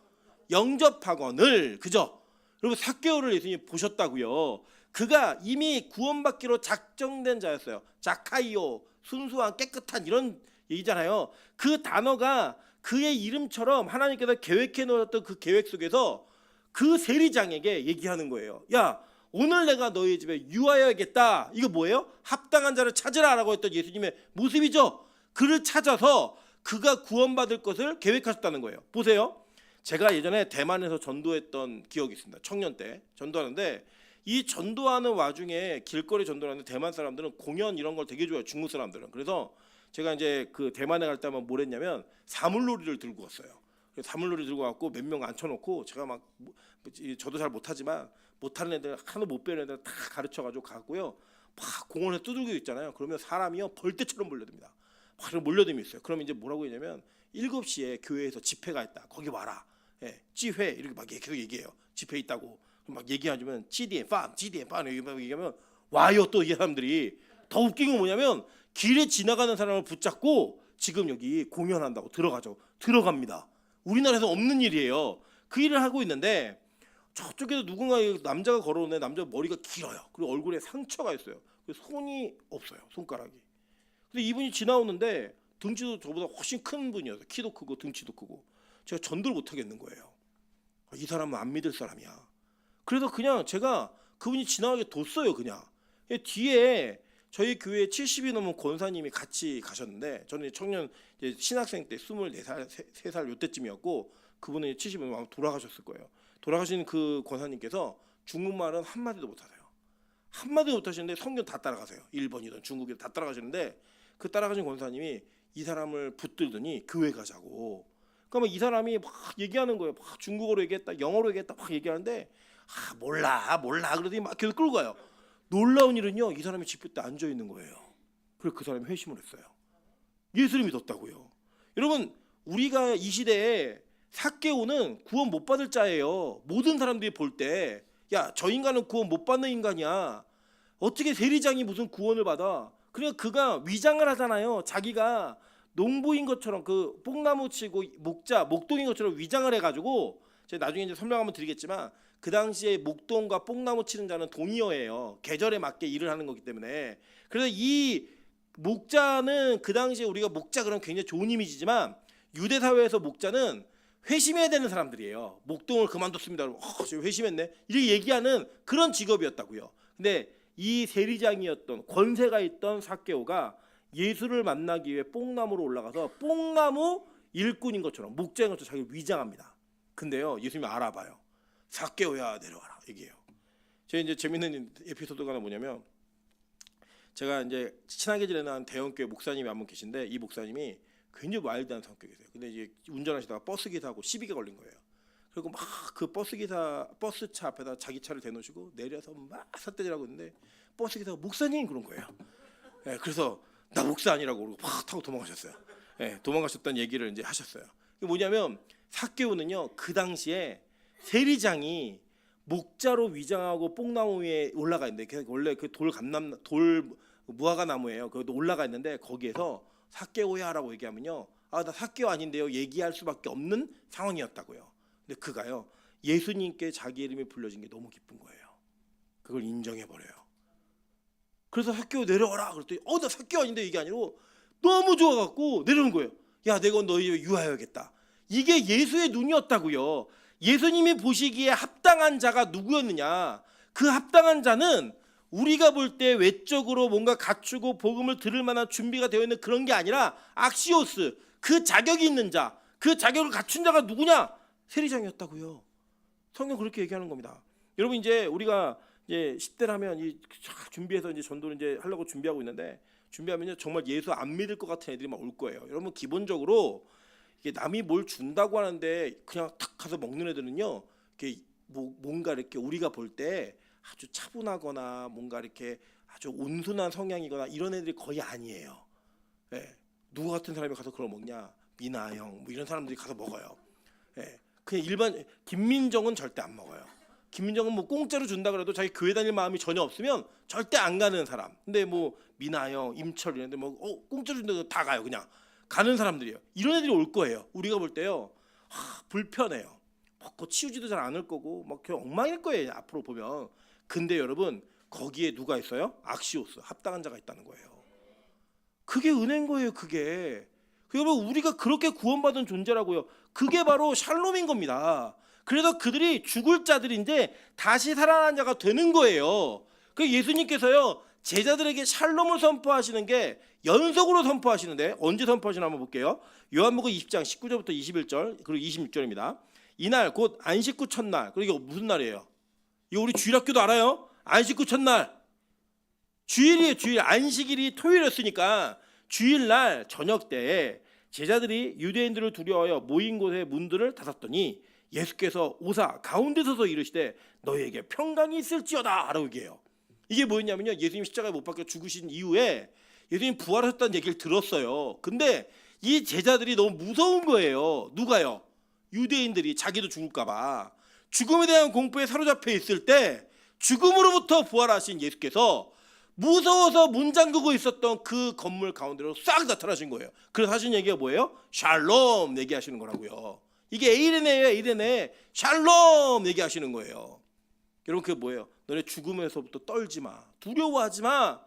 영접하거늘. 그죠? 여러분, 삭개오를 예수님이 보셨다고요. 그가 이미 구원받기로 작정된 자였어요. 자카이오, 순수한 깨끗한, 이런 얘기잖아요. 그 단어가 그의 이름처럼 하나님께서 계획해 놓았던 그 계획 속에서 그 세리장에게 얘기하는 거예요. 야, 오늘 내가 너희 집에 유하여야겠다. 이거 뭐예요? 합당한 자를 찾으라라고 했던 예수님의 모습이죠. 그를 찾아서 그가 구원받을 것을 계획하셨다는 거예요. 보세요. 제가 예전에 대만에서 전도했던 기억이 있습니다. 청년 때 전도하는데, 이 전도하는 와중에 길거리 전도하는데 대만 사람들은 공연 이런 걸 되게 좋아해요. 중국 사람들은. 그래서 제가 이제 그 대만에 갈 때 한번 뭘 했냐면 사물놀이를 들고 왔어요. 사물놀이 들고 왔고 몇 명 앉혀놓고 제가 막 저도 잘 못하지만 못하는 애들, 하나도 못 배우는 애들 다 가르쳐가지고 갔고요. 막 공원에 두들겨 있잖아요. 그러면 사람이요 벌떼처럼 몰려듭니다. 막 몰려들면 있어요. 그럼 이제 뭐라고 했냐면 7시에 교회에서 집회가 있다. 거기 와라. 예, 지회 이렇게 막 계속 얘기해요. 집회 있다고 막 얘기하면 지디엔 판 이렇게 얘기하면 와요. 또 이 사람들이 더 웃긴 건 뭐냐면 길에 지나가는 사람을 붙잡고 지금 여기 공연한다고 들어갑니다. 우리나라에서 없는 일이에요. 그 일을 하고 있는데 저쪽에서 누군가 남자가 걸어오는데 남자가 머리가 길어요. 그리고 얼굴에 상처가 있어요. 손이 없어요. 손가락이. 근데 이분이 지나오는데 등치도 저보다 훨씬 큰 분이어서 키도 크고 등치도 크고 제가 전도를 못 하겠는 거예요. 이 사람은 안 믿을 사람이야. 그래서 그냥 제가 그분이 지나가게 뒀어요. 그냥 뒤에 저희 교회 70이 넘은 권사님이 같이 가셨는데, 저는 청년 이제 신학생 때 24살, 3살 요때쯤이었고 그분은 70이 아마 돌아가셨을 거예요. 돌아가신 그 권사님께서 중국말은 한마디도 못하세요. 한마디도 못하시는데 성경 다 따라가세요. 일본이든 중국이든 다 따라가시는데, 그 따라가신 권사님이 이 사람을 붙들더니 교회 가자고. 그러면 이 사람이 막 얘기하는 거예요. 막 중국어로 얘기했다, 영어로 얘기했다 막 얘기하는데 몰라 그러더니 막 계속 끌고 가요. 놀라운 일은요, 이 사람이 집회 때 앉아 있는 거예요. 그래서 그 사람이 회심을 했어요. 예수를 믿었다고요. 여러분, 우리가 이 시대에 삭개오는 구원 못 받을 자예요. 모든 사람들이 볼 때 야, 저 인간은 구원 못 받는 인간이야. 어떻게 세리장이 무슨 구원을 받아? 그러니까 그가 위장을 하잖아요. 자기가 농부인 것처럼 그 뽕나무 치고 목동인 것처럼 위장을 해가지고, 제가 나중에 이제 설명 한번 드리겠지만 그 당시에 목동과 뽕나무 치는 자는 동의어예요. 계절에 맞게 일을 하는 거기 때문에. 그래서 이 목자는 그 당시에 우리가 목자 그러면 굉장히 좋은 이미지지만 유대 사회에서 목자는 회심해야 되는 사람들이에요. 목동을 그만뒀습니다. 지금 회심했네. 이렇게 얘기하는 그런 직업이었다고요. 근데 이 세리장이었던 권세가 있던 삭개오가 예수를 만나기 위해 뽕나무로 올라가서 뽕나무 일꾼인 것처럼 목자인 것처럼 자기를 위장합니다. 근데요, 예수님이 알아봐요. 삭개오야 내려와라 얘기해요. 제가 이제 재밌는 에피소드가 하나 뭐냐면, 제가 이제 친하게 지내는 대형교회 목사님이 한 분 계신데, 이 목사님이 굉장히 와일드한 성격이세요. 근데 이제 운전하시다가 버스 기사하고 시비가 걸린 거예요. 그리고 막 그 버스차 앞에다 자기 차를 대놓으시고 내려서 막 삿대질하고 있는데 버스 기사가 목사님 그런 거예요. 예, 그래서 나 목사 아니라고 그러고 팍 타고 도망가셨어요. 예, 도망가셨다는 얘기를 이제 하셨어요. 이게 뭐냐면 삭개오는요 그 당시에 세리장이 목자로 위장하고 뽕나무 위에 올라가 있는데 원래 그 돌 무화과 나무예요. 그것도 올라가 있는데 거기에서 삭개오야라고 얘기하면요, 아 나 삭개오 아닌데요 얘기할 수밖에 없는 상황이었다고요. 근데 그가요 예수님께 자기 이름이 불려진 게 너무 기쁜 거예요. 그걸 인정해 버려요. 그래서 삭개오 내려와라 그랬더니 나 삭개오 아닌데 이게 아니고 너무 좋아갖고 내려온 거예요. 야 내가 너희 집에 유하여야겠다. 이게 예수의 눈이었다고요. 예수님이 보시기에 합당한 자가 누구였느냐? 그 합당한 자는 우리가 볼 때 외적으로 뭔가 갖추고 복음을 들을 만한 준비가 되어 있는 그런 게 아니라 악시오스, 그 자격이 있는 자, 그 자격을 갖춘 자가 누구냐? 세리장이었다고요. 성경 그렇게 얘기하는 겁니다. 여러분 이제 우리가 이제 10대라면 이 준비해서 이제 전도를 이제 하려고 준비하고 있는데 준비하면요 정말 예수 안 믿을 것 같은 애들이 막 올 거예요. 여러분 기본적으로 이게 남이 뭘 준다고 하는데 그냥 탁 가서 먹는 애들은요, 이렇게 뭔가 이렇게 우리가 볼 때 아주 차분하거나 뭔가 이렇게 아주 온순한 성향이거나 이런 애들이 거의 아니에요. 예. 누구 같은 사람이 가서 그걸 먹냐? 미나 형, 뭐 이런 사람들이 가서 먹어요. 예. 그냥 일반 김민정은 절대 안 먹어요. 김민정은 뭐 공짜로 준다 그래도 자기 교회 다닐 마음이 전혀 없으면 절대 안 가는 사람. 근데 뭐 미나 형, 임철 이런데 뭐 공짜로 준다고 다 가요. 그냥 가는 사람들이에요. 이런 애들이 올 거예요. 우리가 볼 때요, 불편해요. 먹고 치우지도 잘 않을 거고 막 그냥 엉망일 거예요. 앞으로 보면. 근데 여러분 거기에 누가 있어요? 악시오스, 합당한 자가 있다는 거예요. 그게 은혜인 거예요. 그게 여러분 우리가 그렇게 구원받은 존재라고요. 그게 바로 샬롬인 겁니다. 그래서 그들이 죽을 자들인데 다시 살아난 자가 되는 거예요. 그 예수님께서요 제자들에게 샬롬을 선포하시는 게 연속으로 선포하시는데 언제 선포하시나 한번 볼게요. 요한복음 20장 19절부터 21절 그리고 26절입니다. 이날 곧 안식 후 첫날. 그리고 이게 무슨 날이에요? 이거 우리 주일학교도 알아요. 안식 후 첫날 주일이에요. 주일. 안식일이 토요일이었으니까 주일날 저녁 때에 제자들이 유대인들을 두려워하여 모인 곳에 문들을 닫았더니 예수께서 오사 가운데 서서 이르시되 너희에게 평강이 있을지어다 라고 얘기해요. 이게 뭐였냐면요, 예수님 십자가에 못 박혀 죽으신 이후에 예수님 부활하셨다는 얘기를 들었어요. 근데 이 제자들이 너무 무서운 거예요. 누가요? 유대인들이. 자기도 죽을까 봐 죽음에 대한 공포에 사로잡혀 있을 때 죽음으로부터 부활하신 예수께서 무서워서 문 잠그고 있었던 그 건물 가운데로 싹 나타나신 거예요. 그래서 하신 얘기가 뭐예요? 샬롬 얘기하시는 거라고요. 이게 에이레네예요. 에이레네. 샬롬 얘기하시는 거예요. 여러분 그게 뭐예요? 너네 죽음에서부터 떨지 마. 두려워하지 마.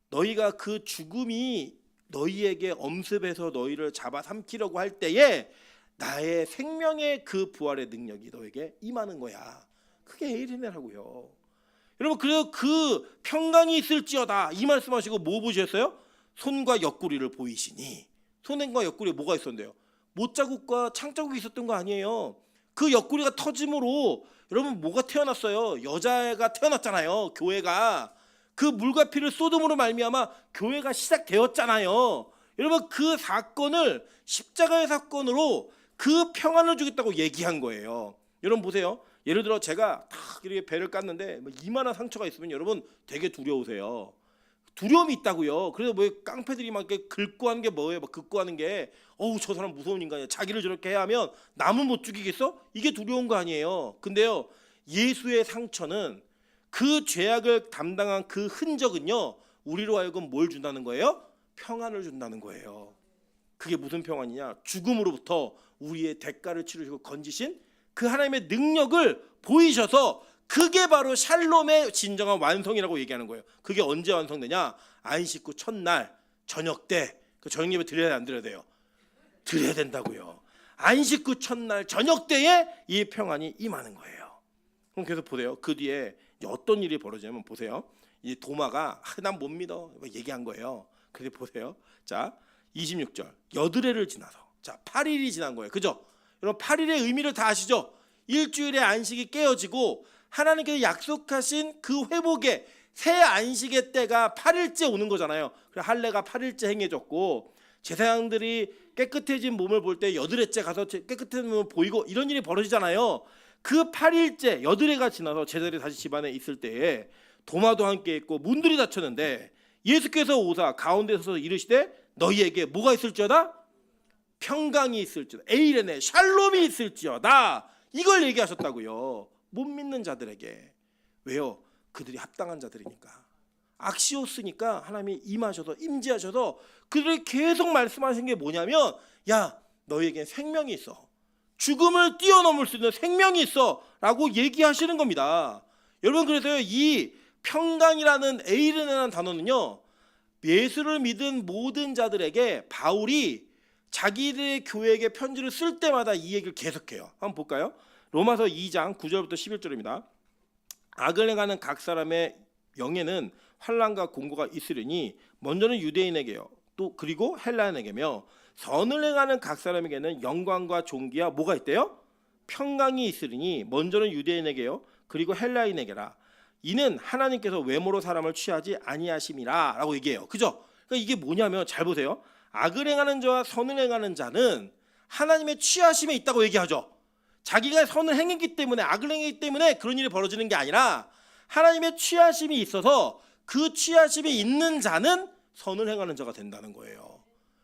너희가 그 죽음이 너희에게 엄습해서 너희를 잡아삼키려고 할 때에 나의 생명의 그 부활의 능력이 너에게 임하는 거야. 그게 에이레네라고요. 여러분 그래서 그 평강이 있을지어다 이 말씀하시고 뭐 보셨어요? 손과 옆구리를 보이시니. 손과 옆구리에 뭐가 있었는데요? 못자국과 창자국이 있었던 거 아니에요. 그 옆구리가 터짐으로 여러분 뭐가 태어났어요? 여자가 태어났잖아요. 교회가. 그 물과 피를 쏟음으로 말미암아 교회가 시작되었잖아요. 여러분 그 사건을 십자가의 사건으로 그 평안을 주겠다고 얘기한 거예요. 여러분 보세요. 예를 들어 제가 탁 이렇게 배를 깠는데 이만한 상처가 있으면 여러분 되게 두려우세요. 두려움이 있다고요. 그래서 뭐 깡패들이 막 이렇게 긁고 하는 게 뭐예요? 막 긁고 하는 게 어우 저 사람 무서운 인간이야. 자기를 저렇게 해야 하면 남은 못 죽이겠어? 이게 두려운 거 아니에요. 근데요 예수의 상처는 그 죄악을 담당한 그 흔적은요 우리로 하여금 뭘 준다는 거예요? 평안을 준다는 거예요. 그게 무슨 평안이냐? 죽음으로부터 우리의 대가를 치르시고 건지신 그 하나님의 능력을 보이셔서 그게 바로 샬롬의 진정한 완성이라고 얘기하는 거예요. 그게 언제 완성되냐? 안식 후 첫날 저녁 때. 그 저녁 예배 드려야 돼, 안 드려야 돼요? 드려야 된다고요. 안식 후 첫날 저녁 때에 이 평안이 임하는 거예요. 그럼 계속 보세요. 그 뒤에 어떤 일이 벌어지냐면 보세요. 이 도마가 난 못 믿어 얘기한 거예요. 그래서 보세요. 자 26절 여드레를 지나서 자 8일이 지난 거예요. 그죠? 여러분 8일의 의미를 다 아시죠? 일주일의 안식이 깨어지고 하나님께서 약속하신 그 회복의 새 안식의 때가 8일째 오는 거잖아요. 그래서 할례가 8일째 행해졌고 제사장들이 깨끗해진 몸을 볼 때 여드레째 가서 깨끗한 몸을 보이고 이런 일이 벌어지잖아요. 그 8일째 여드레가 지나서 제자들이 다시 집안에 있을 때에 도마도 함께 있고 문들이 닫혔는데 예수께서 오사 가운데 서서 이르시되 너희에게 뭐가 있을지어다? 평강이 있을지어다. 에이레네 샬롬이 있을지어다. 이걸 얘기하셨다고요. 못 믿는 자들에게. 왜요? 그들이 합당한 자들이니까. 악시오스니까 하나님이 임하셔서 임재하셔서 그들이 계속 말씀하신 게 뭐냐면 야 너희에겐 생명이 있어. 죽음을 뛰어넘을 수 있는 생명이 있어 라고 얘기하시는 겁니다. 여러분 그래서요 이 평강이라는 에이르네라는 단어는요 예수를 믿은 모든 자들에게 바울이 자기들의 교회에게 편지를 쓸 때마다 이 얘기를 계속해요. 한번 볼까요? 로마서 2장 9절부터 11절입니다. 악을 행하는 각 사람의 영에는 환난과 공고가 있으리니 먼저는 유대인에게요 또 그리고 헬라인에게며 선을 행하는 각 사람에게는 영광과 존귀와 뭐가 있대요? 평강이 있으리니 먼저는 유대인에게요 그리고 헬라인에게라. 이는 하나님께서 외모로 사람을 취하지 아니하심이라 라고 얘기해요. 그죠? 그러니까 이게 뭐냐면 잘 보세요. 악을 행하는 자와 선을 행하는 자는 하나님의 취하심에 있다고 얘기하죠. 자기가 선을 행했기 때문에 악을 행했기 때문에 그런 일이 벌어지는 게 아니라 하나님의 취하심이 있어서 그 취하심이 있는 자는 선을 행하는 자가 된다는 거예요.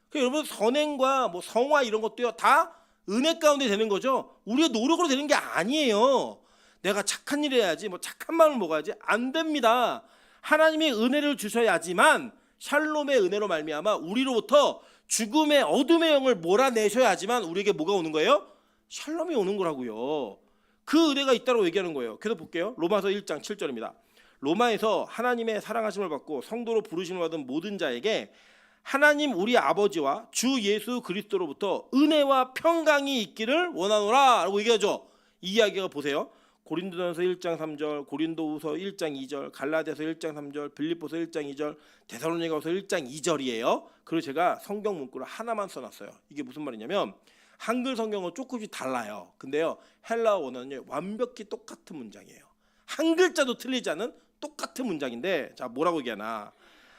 그러니까 여러분 선행과 뭐 성화 이런 것도요 다 은혜 가운데 되는 거죠. 우리의 노력으로 되는 게 아니에요. 내가 착한 일 해야지 뭐 착한 마음을 먹어야지 안 됩니다. 하나님이 은혜를 주셔야지만 샬롬의 은혜로 말미암아 우리로부터 죽음의 어둠의 영을 몰아내셔야지만 우리에게 뭐가 오는 거예요? 샬롬이 오는 거라고요. 그 은혜가 있다고 얘기하는 거예요. 계속 볼게요. 로마서 1장 7절입니다. 로마에서 하나님의 사랑하심을 받고 성도로 부르심을 받은 모든 자에게 하나님 우리 아버지와 주 예수 그리스도로부터 은혜와 평강이 있기를 원하노라 라고 얘기하죠. 이 이야기가 보세요. 고린도전서 1장 3절, 고린도후서 1장 2절, 갈라디아서 1장 3절, 빌립보서 1장 2절, 데살로니가서 1장 2절이에요. 그리고 제가 성경 문구를 하나만 써놨어요. 이게 무슨 말이냐면 한글 성경은 조금씩 달라요. 근데요 헬라어 원어는 완벽히 똑같은 문장이에요. 한 글자도 틀리지 않은 똑같은 문장인데 자 뭐라고 얘기하나.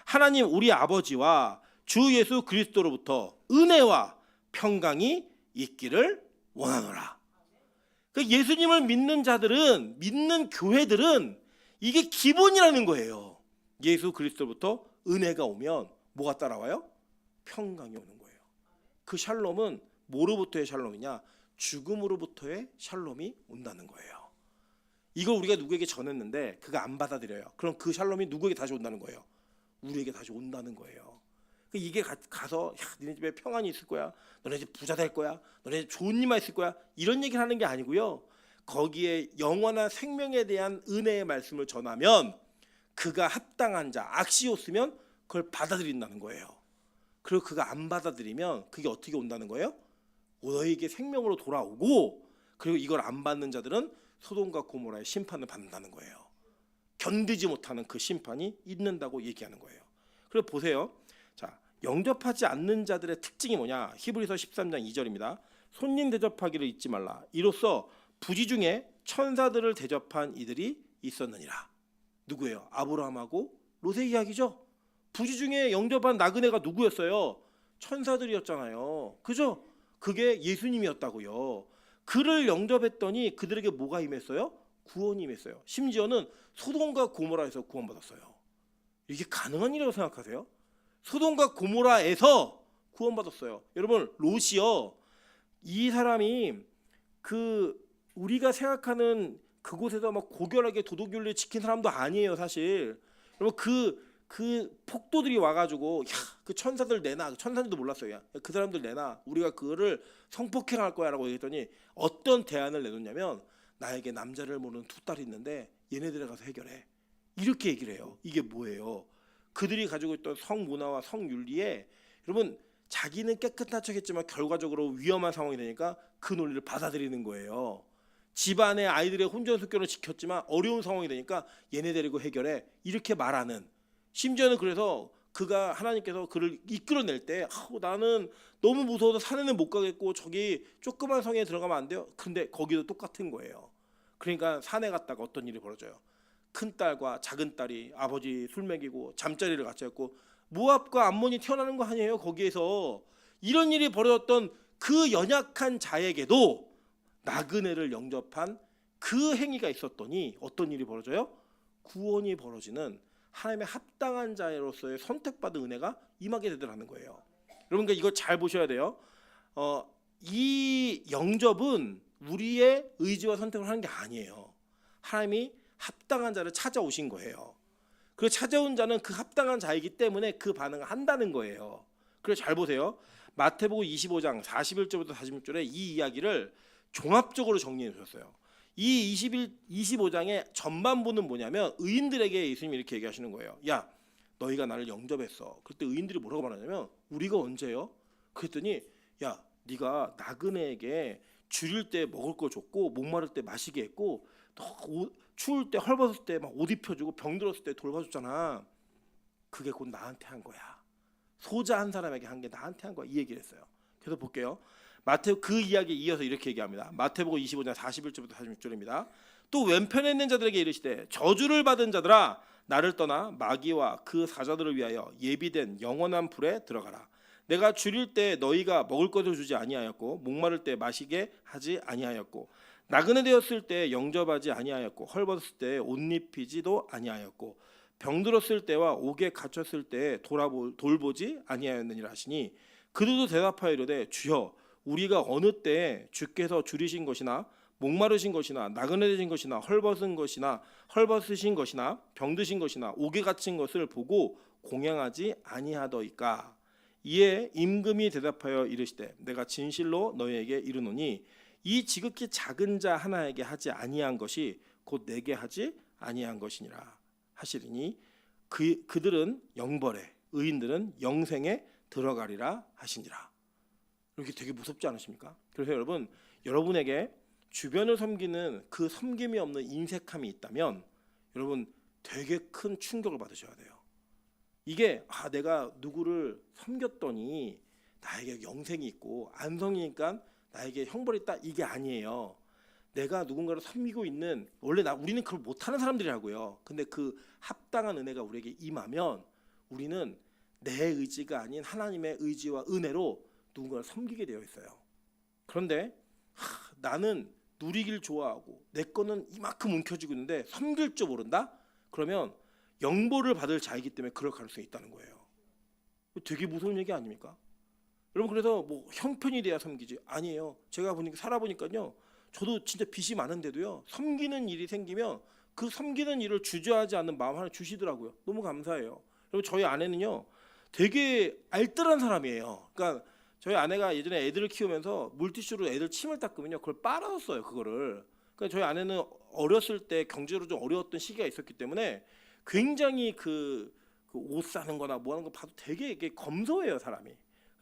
하나님 우리 아버지와 주 예수 그리스도로부터 은혜와 평강이 있기를 원하노라. 예수님을 믿는 자들은 믿는 교회들은 이게 기본이라는 거예요. 예수 그리스도로부터 은혜가 오면 뭐가 따라와요? 평강이 오는 거예요. 그 샬롬은 뭐로부터의 샬롬이냐? 죽음으로부터의 샬롬이 온다는 거예요. 이걸 우리가 누구에게 전했는데 그가 안 받아들여요. 그럼 그 샬롬이 누구에게 다시 온다는 거예요? 우리에게 다시 온다는 거예요. 이게 가서 야, 너네 집에 평안이 있을 거야. 너네 집 부자 될 거야. 너네 집 좋은 일만 있을 거야. 이런 얘기를 하는 게 아니고요. 거기에 영원한 생명에 대한 은혜의 말씀을 전하면 그가 합당한 자, 악시오스면 그걸 받아들인다는 거예요. 그리고 그가 안 받아들이면 그게 어떻게 온다는 거예요? 너에게 생명으로 돌아오고 그리고 이걸 안 받는 자들은 소돔과 고모라의 심판을 받는다는 거예요. 견디지 못하는 그 심판이 있는다고 얘기하는 거예요. 그리고 보세요. 자, 영접하지 않는 자들의 특징이 뭐냐? 히브리서 13장 2절입니다. 손님 대접하기를 잊지 말라. 이로써 부지 중에 천사들을 대접한 이들이 있었느니라. 누구예요? 아브라함하고 롯의 이야기죠. 부지 중에 영접한 나그네가 누구였어요? 천사들이었잖아요. 그죠? 그게 예수님이었다고요. 그를 영접했더니 그들에게 뭐가 임했어요? 구원이 임했어요. 심지어는 소돔과 고모라에서 구원받았어요. 이게 가능한 일이라고 생각하세요? 소돔과 고모라에서 구원받았어요. 여러분 롯이요. 이 사람이 그 우리가 생각하는 그곳에서 막 고결하게 도덕윤리를 지킨 사람도 아니에요, 사실. 여러분 그 폭도들이 와가지고 야, 그 천사들 내놔. 천사들도 몰랐어요. 야, 그 사람들 내놔. 우리가 그거를 성폭행할 거야라고 얘기했더니 어떤 대안을 내놓냐면 나에게 남자를 모르는 두 딸이 있는데 얘네들에 가서 해결해. 이렇게 얘기를 해요. 이게 뭐예요? 그들이 가지고 있던 성문화와 성윤리에 여러분 자기는 깨끗한 척했지만 결과적으로 위험한 상황이 되니까 그 논리를 받아들이는 거예요. 집안의 아이들의 혼전숙결을 지켰지만 어려운 상황이 되니까 얘네 데리고 해결해. 이렇게 말하는. 심지어는 그래서 그가 하나님께서 그를 이끌어낼 때 나는 너무 무서워서 산에는 못 가겠고 저기 조그만 성에 들어가면 안 돼요. 근데 거기도 똑같은 거예요. 그러니까 산에 갔다가 어떤 일이 벌어져요. 큰 딸과 작은 딸이 아버지 술 먹이고 잠자리를 같이 했고 모압과 암몬이 태어나는 거 아니에요. 거기에서 이런 일이 벌어졌던 그 연약한 자에게도 나그네를 영접한 그 행위가 있었더니 어떤 일이 벌어져요? 구원이 벌어지는 하나님의 합당한 자로서의 선택받은 은혜가 임하게 되더라는 거예요. 여러분 이거 잘 보셔야 돼요. 이 영접은 우리의 의지와 선택을 하는 게 아니에요. 하나님이 합당한 자를 찾아오신 거예요. 그 찾아온 자는 그 합당한 자이기 때문에 그 반응을 한다는 거예요. 그래서 잘 보세요. 마태복음 25장 41절부터 46절에 이 이야기를 종합적으로 정리해 주셨어요. 이 25장의 전반부는 뭐냐면 의인들에게 예수님이 이렇게 얘기하시는 거예요. 야, 너희가 나를 영접했어. 그때 의인들이 뭐라고 말하냐면 우리가 언제요? 그랬더니 야, 네가 나그네에게 줄일 때 먹을 거 줬고 목마를 때 마시게 했고 추울 때 헐벗을 때 막 옷 입혀주고 병들었을 때 돌봐줬잖아. 그게 곧 나한테 한 거야. 소자 한 사람에게 한 게 나한테 한 거야. 이 얘기를 했어요. 그래서 볼게요. 그 이야기에 이어서 이렇게 얘기합니다. 마태복음 25장 41절부터 46절입니다. 또 왼편에 있는 자들에게 이르시되 저주를 받은 자들아 나를 떠나 마귀와 그 사자들을 위하여 예비된 영원한 불에 들어가라. 내가 줄일 때 너희가 먹을 것을 주지 아니하였고 목마를 때 마시게 하지 아니하였고 나그네 되었을 때 영접하지 아니하였고 헐벗을 때 옷 입히지도 아니하였고 병들었을 때와 옥에 갇혔을 때 돌보지 아니하였느니라 하시니 그들도 대답하여 이르되 주여 우리가 어느 때에 주께서 줄이신 것이나 목마르신 것이나 나그네 되신 것이나 헐벗으신 것이나 병드신 것이나 옥에 갇힌 것을 보고 공양하지 아니하더이까. 이에 임금이 대답하여 이르시되 내가 진실로 너희에게 이르노니 이 지극히 작은 자 하나에게 하지 아니한 것이 곧 내게 하지 아니한 것이니라 하시리니 그들은 영벌에 의인들은 영생에 들어가리라 하시니라. 이렇게 되게 무섭지 않으십니까? 그래서 여러분에게 주변을 섬기는 그 섬김이 없는 인색함이 있다면 여러분 되게 큰 충격을 받으셔야 돼요. 이게 내가 누구를 섬겼더니 나에게 영생이 있고 안성이니까 나에게 형벌이 있다 이게 아니에요. 내가 누군가를 섬기고 있는 우리는 그걸 못하는 사람들이라고요. 근데 그 합당한 은혜가 우리에게 임하면 우리는 내 의지가 아닌 하나님의 의지와 은혜로 누군가를 섬기게 되어 있어요. 그런데 나는 누리길 좋아하고 내 거는 이만큼 움켜쥐고 있는데 섬길 줄 모른다? 그러면 영벌을 받을 자이기 때문에 그럴 가능성이 있다는 거예요. 되게 무서운 얘기 아닙니까? 여러분 그래서 뭐 형편이 돼야 섬기지 아니에요. 제가 살아보니까요. 저도 진짜 빚이 많은데도요. 섬기는 일이 생기면 그 섬기는 일을 주저하지 않는 마음 하나 주시더라고요. 너무 감사해요. 여러분 저희 아내는요. 되게 알뜰한 사람이에요. 그러니까 저희 아내가 예전에 애들을 키우면서 물티슈로 애들 침을 닦으면요. 그걸 빨아줬어요. 그거를. 그러니까 저희 아내는 어렸을 때 경제로 좀 어려웠던 시기가 있었기 때문에 굉장히 그 옷 사는 거나 뭐 하는 거 봐도 되게 이게 검소해요. 사람이.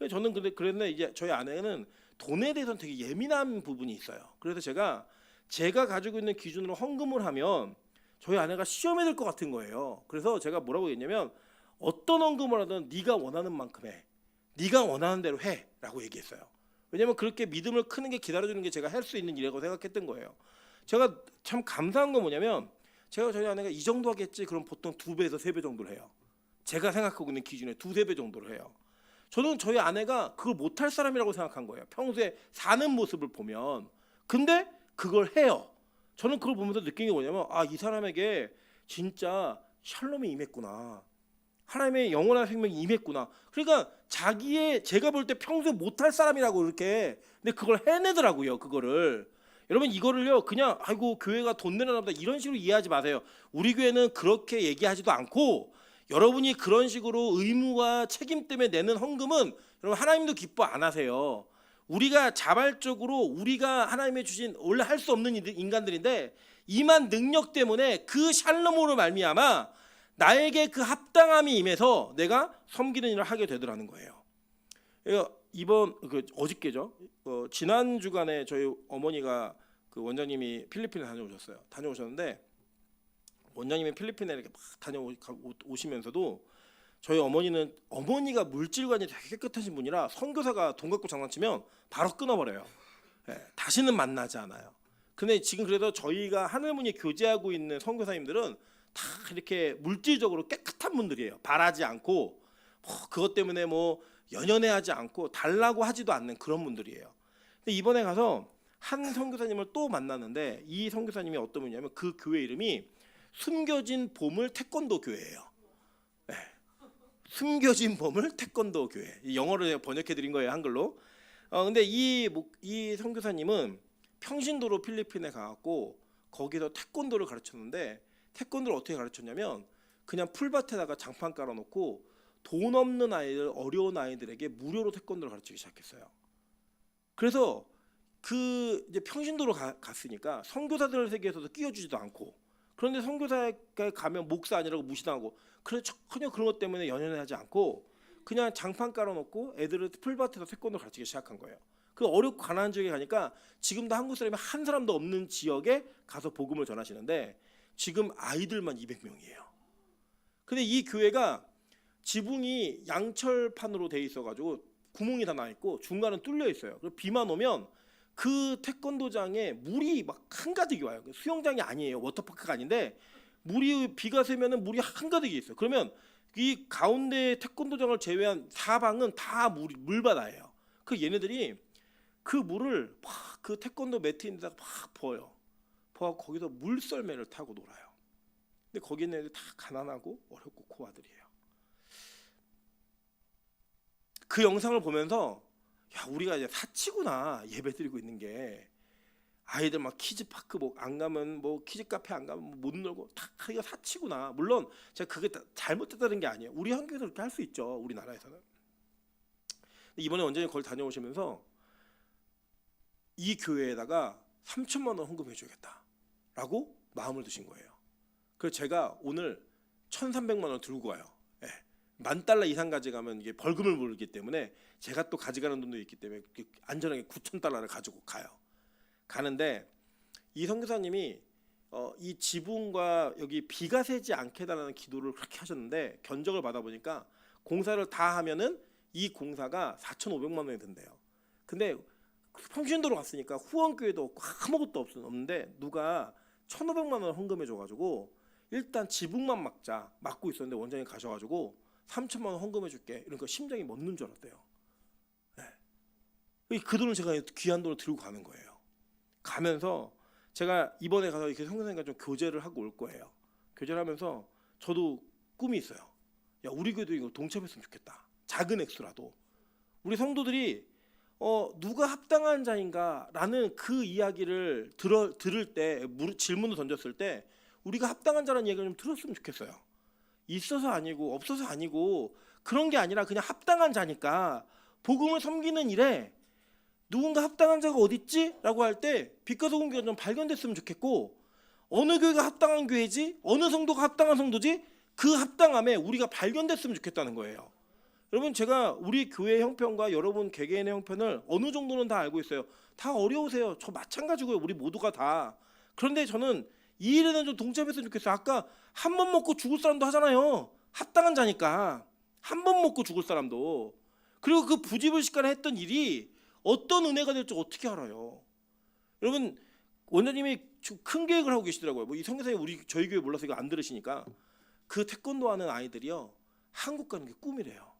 저는 그랬는데 이제 저희 아내는 돈에 대해서는 되게 예민한 부분이 있어요. 그래서 제가 가지고 있는 기준으로 헌금을 하면 저희 아내가 시험에 들 것 같은 거예요. 그래서 제가 뭐라고 했냐면 어떤 헌금을 하든 네가 원하는 만큼 해. 네가 원하는 대로 해라고 얘기했어요. 왜냐하면 그렇게 믿음을 크는 게 기다려주는 게 제가 할 수 있는 일이라고 생각했던 거예요. 제가 참 감사한 건 뭐냐면 저희 아내가 이 정도 하겠지 그럼 보통 2배에서 3배 정도를 해요. 제가 생각하고 있는 기준에 2-3배 정도를 해요. 저는 저희 아내가 그걸 못할 사람이라고 생각한 거예요. 평소에 사는 모습을 보면. 근데 그걸 해요. 저는 그걸 보면서 느낀 게 뭐냐면 이 사람에게 진짜 샬롬이 임했구나. 하나님의 영원한 생명이 임했구나. 그러니까 제가 볼 때 평소에 못할 사람이라고 이렇게 근데 그걸 해내더라고요. 그거를. 여러분 이거를요 그냥 아이고 교회가 돈 내려나 보다 이런 식으로 이해하지 마세요. 우리 교회는 그렇게 얘기하지도 않고 여러분이 그런 식으로 의무와 책임 때문에 내는 헌금은 여러분 하나님도 기뻐 안 하세요. 우리가 자발적으로 우리가 하나님의 주신 원래 할 수 없는 인간들인데 이만 능력 때문에 그 샬롬으로 말미암아 나에게 그 합당함이 임해서 내가 섬기는 일을 하게 되더라는 거예요. 이번 어저께죠. 지난 주간에 저희 어머니가 그 원장님이 필리핀에 다녀오셨는데 원장님이 필리핀에 이렇게 막 다녀오시면서도 저희 어머니가 물질관이 되게 깨끗하신 분이라 선교사가 돈 갖고 장난치면 바로 끊어버려요. 다시는 만나지 않아요. 근데 지금 그래도 저희가 하늘문에 교제하고 있는 선교사님들은 다 이렇게 물질적으로 깨끗한 분들이에요. 바라지 않고 그것 때문에 뭐 연연해하지 않고 달라고 하지도 않는 그런 분들이에요. 근데 이번에 가서 한 선교사님을 또 만났는데 이 선교사님이 어떤 분이냐면 그 교회 이름이 숨겨진 보물 태권도 교회예요. 숨겨진 보물 태권도 교회. 이 영어로 제가 번역해 드린 거예요, 한글로. 근데 이 선교사님은 평신도로 필리핀에 가갖고 거기서 태권도를 가르쳤는데, 태권도를 어떻게 가르쳤냐면 그냥 풀밭에다가 장판 깔아놓고 돈 없는 아이들, 어려운 아이들에게 무료로 태권도를 가르치기 시작했어요. 그래서 그 이제 평신도로 갔으니까 선교사들 세계에서도 끼워주지도 않고, 그런데 선교사에 가면 목사 아니라고 무시당하고, 그래서 전혀 그런 것 때문에 연연하지 않고 그냥 장판 깔아놓고 애들을 풀밭에서 태권도 가르치기 시작한 거예요. 그 어렵고 가난한 지역에 가니까 지금도 한국 사람이 한 사람도 없는 지역에 가서 복음을 전하시는데 지금 아이들만 200명이에요. 근데 이 교회가 지붕이 양철판으로 돼 있어가지고 구멍이 다 나 있고 중간은 뚫려 있어요. 그래서 비만 오면 그 태권도장에 물이 막 한가득이 와요. 수영장이 아니에요. 워터파크가 아닌데 비가 새면은 물이 한가득이 있어요. 그러면 이 가운데 태권도장을 제외한 사방은 다 물바다예요. 그 얘네들이 그 물을 막 그 태권도 매트인데다가 막 부어요. 부어 거기서 물썰매를 타고 놀아요. 근데 거기 있는 애들 다 가난하고 어렵고 고아들이에요. 그 영상을 보면서 야, 우리가 이제 사치구나, 예배 드리고 있는 게. 아이들 막 키즈파크 뭐 안 가면 뭐 키즈카페 안 가면 못 놀고 다 이거 사치구나. 물론 제가 그게 다 잘못됐다는 게 아니에요. 우리 한국에서 그렇게 할 수 있죠, 우리나라에서는. 이번에 원장님 거기 다녀오시면서 이 교회에다가 3천만 원 헌금해 줘야겠다라고 마음을 드신 거예요. 그래서 제가 오늘 1,300만 원 들고 가요. 예. $10,000 이상 가져가면 이게 벌금을 물기 때문에 제가 또 가져가는 돈도 있기 때문에 안전하게 $9,000를 가지고 가요. 가는데 이 선교사님이 이 지붕과 여기 비가 새지 않게 해달라는 기도를 그렇게 하셨는데, 견적을 받아보니까 공사를 다 하면은 이 공사가 4,500만 원이 든대요. 근데 평신도로 갔으니까 후원교회도 없고 아무것도 없는데 누가 1,500만 원 헌금해 줘가지고 일단 지붕만 막고 있었는데 원장님 가셔가지고 3천만 원 헌금해 줄게 이러니까 심장이 멎는 줄 알았대요. 네. 그 돈을 제가 귀한 돈을 들고 가는 거예요. 가면서 제가 이번에 가서 이렇게 선교사님과 좀 교제를 하고 올 거예요. 교제를 하면서 저도 꿈이 있어요. 야, 우리 교회도 이거 동참했으면 좋겠다. 작은 액수라도. 우리 성도들이 누가 합당한 자인가라는 그 이야기를 들을 때, 질문을 던졌을 때 우리가 합당한 자라는 얘기를 좀 들었으면 좋겠어요. 있어서 아니고 없어서 아니고 그런 게 아니라 그냥 합당한 자니까 복음을 섬기는 일에 누군가 합당한 자가 어딨지? 라고 할 때 빛과 소금 교회가 좀 발견됐으면 좋겠고, 어느 교회가 합당한 교회지? 어느 성도가 합당한 성도지? 그 합당함에 우리가 발견됐으면 좋겠다는 거예요. 여러분, 제가 우리 교회 형편과 여러분 개개인의 형편을 어느 정도는 다 알고 있어요. 다 어려우세요. 저 마찬가지고요. 우리 모두가 다. 그런데 저는 이 일에는 좀 동참했으면 좋겠어요. 아까 한 번 먹고 죽을 사람도 하잖아요. 합당한 자니까. 한 번 먹고 죽을 사람도. 그리고 그 부지불식간에 했던 일이 어떤 은혜가 될지 어떻게 알아요? 여러분, 원장님이 큰 계획을 하고 계시더라고요. 뭐 이 선교사님 저희 교회 몰라서 이거 안 들으시니까, 그 태권도 하는 아이들이요, 한국 가는 게 꿈이래요.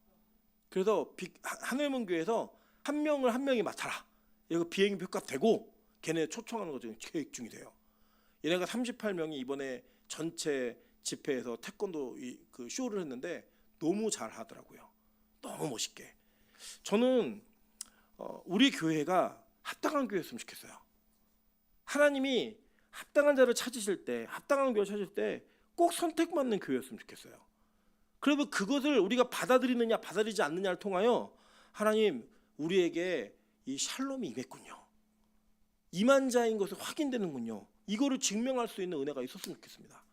그래서 하늘문교에서 한 명이 맡아라. 이거 비행기 표값 되고 걔네 초청하는 거 지금 계획 중이래요. 얘네가 38명이 이번에 전체 집회에서 태권도 그 쇼를 했는데 너무 잘 하더라고요. 너무 멋있게. 저는 우리 교회가 합당한 교회였으면 좋겠어요. 하나님이 합당한 자를 찾으실 때, 합당한 교회를 찾으실 때 꼭 선택받는 교회였으면 좋겠어요. 그러면 그것을 우리가 받아들이느냐 받아들이지 않느냐를 통하여 하나님, 우리에게 이 샬롬이 임했군요. 임한 자인 것을 확인되는군요. 이거를 증명할 수 있는 은혜가 있었으면 좋겠습니다.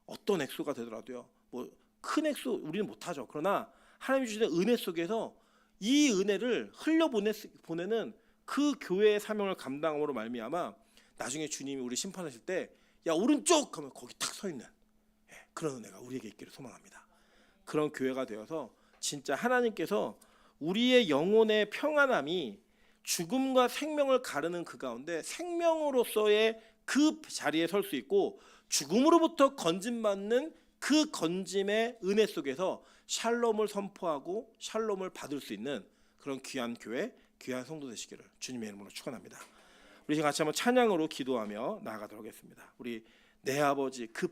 어떤 액수가 되더라도요. 뭐 큰 액수 우리는 못하죠. 그러나 하나님이 주시는 은혜 속에서 이 은혜를 흘려보내는 그 교회의 사명을 감당함으로 말미암아 나중에 주님이 우리 심판하실 때, 야, 오른쪽 하면 거기 탁 서 있는 그런 은혜가 우리에게 있기를 소망합니다. 그런 교회가 되어서 진짜 하나님께서 우리의 영혼의 평안함이 죽음과 생명을 가르는 그 가운데 생명으로서의 그 자리에 설 수 있고, 죽음으로부터 건짐받는 그 건짐의 은혜 속에서 샬롬을 선포하고 샬롬을 받을 수 있는 그런 귀한 교회, 귀한 성도 되시기를 주님의 이름으로 축원합니다. 우리 같이 한번 찬양으로 기도하며 나아가도록 하겠습니다. 우리 내 아버지 그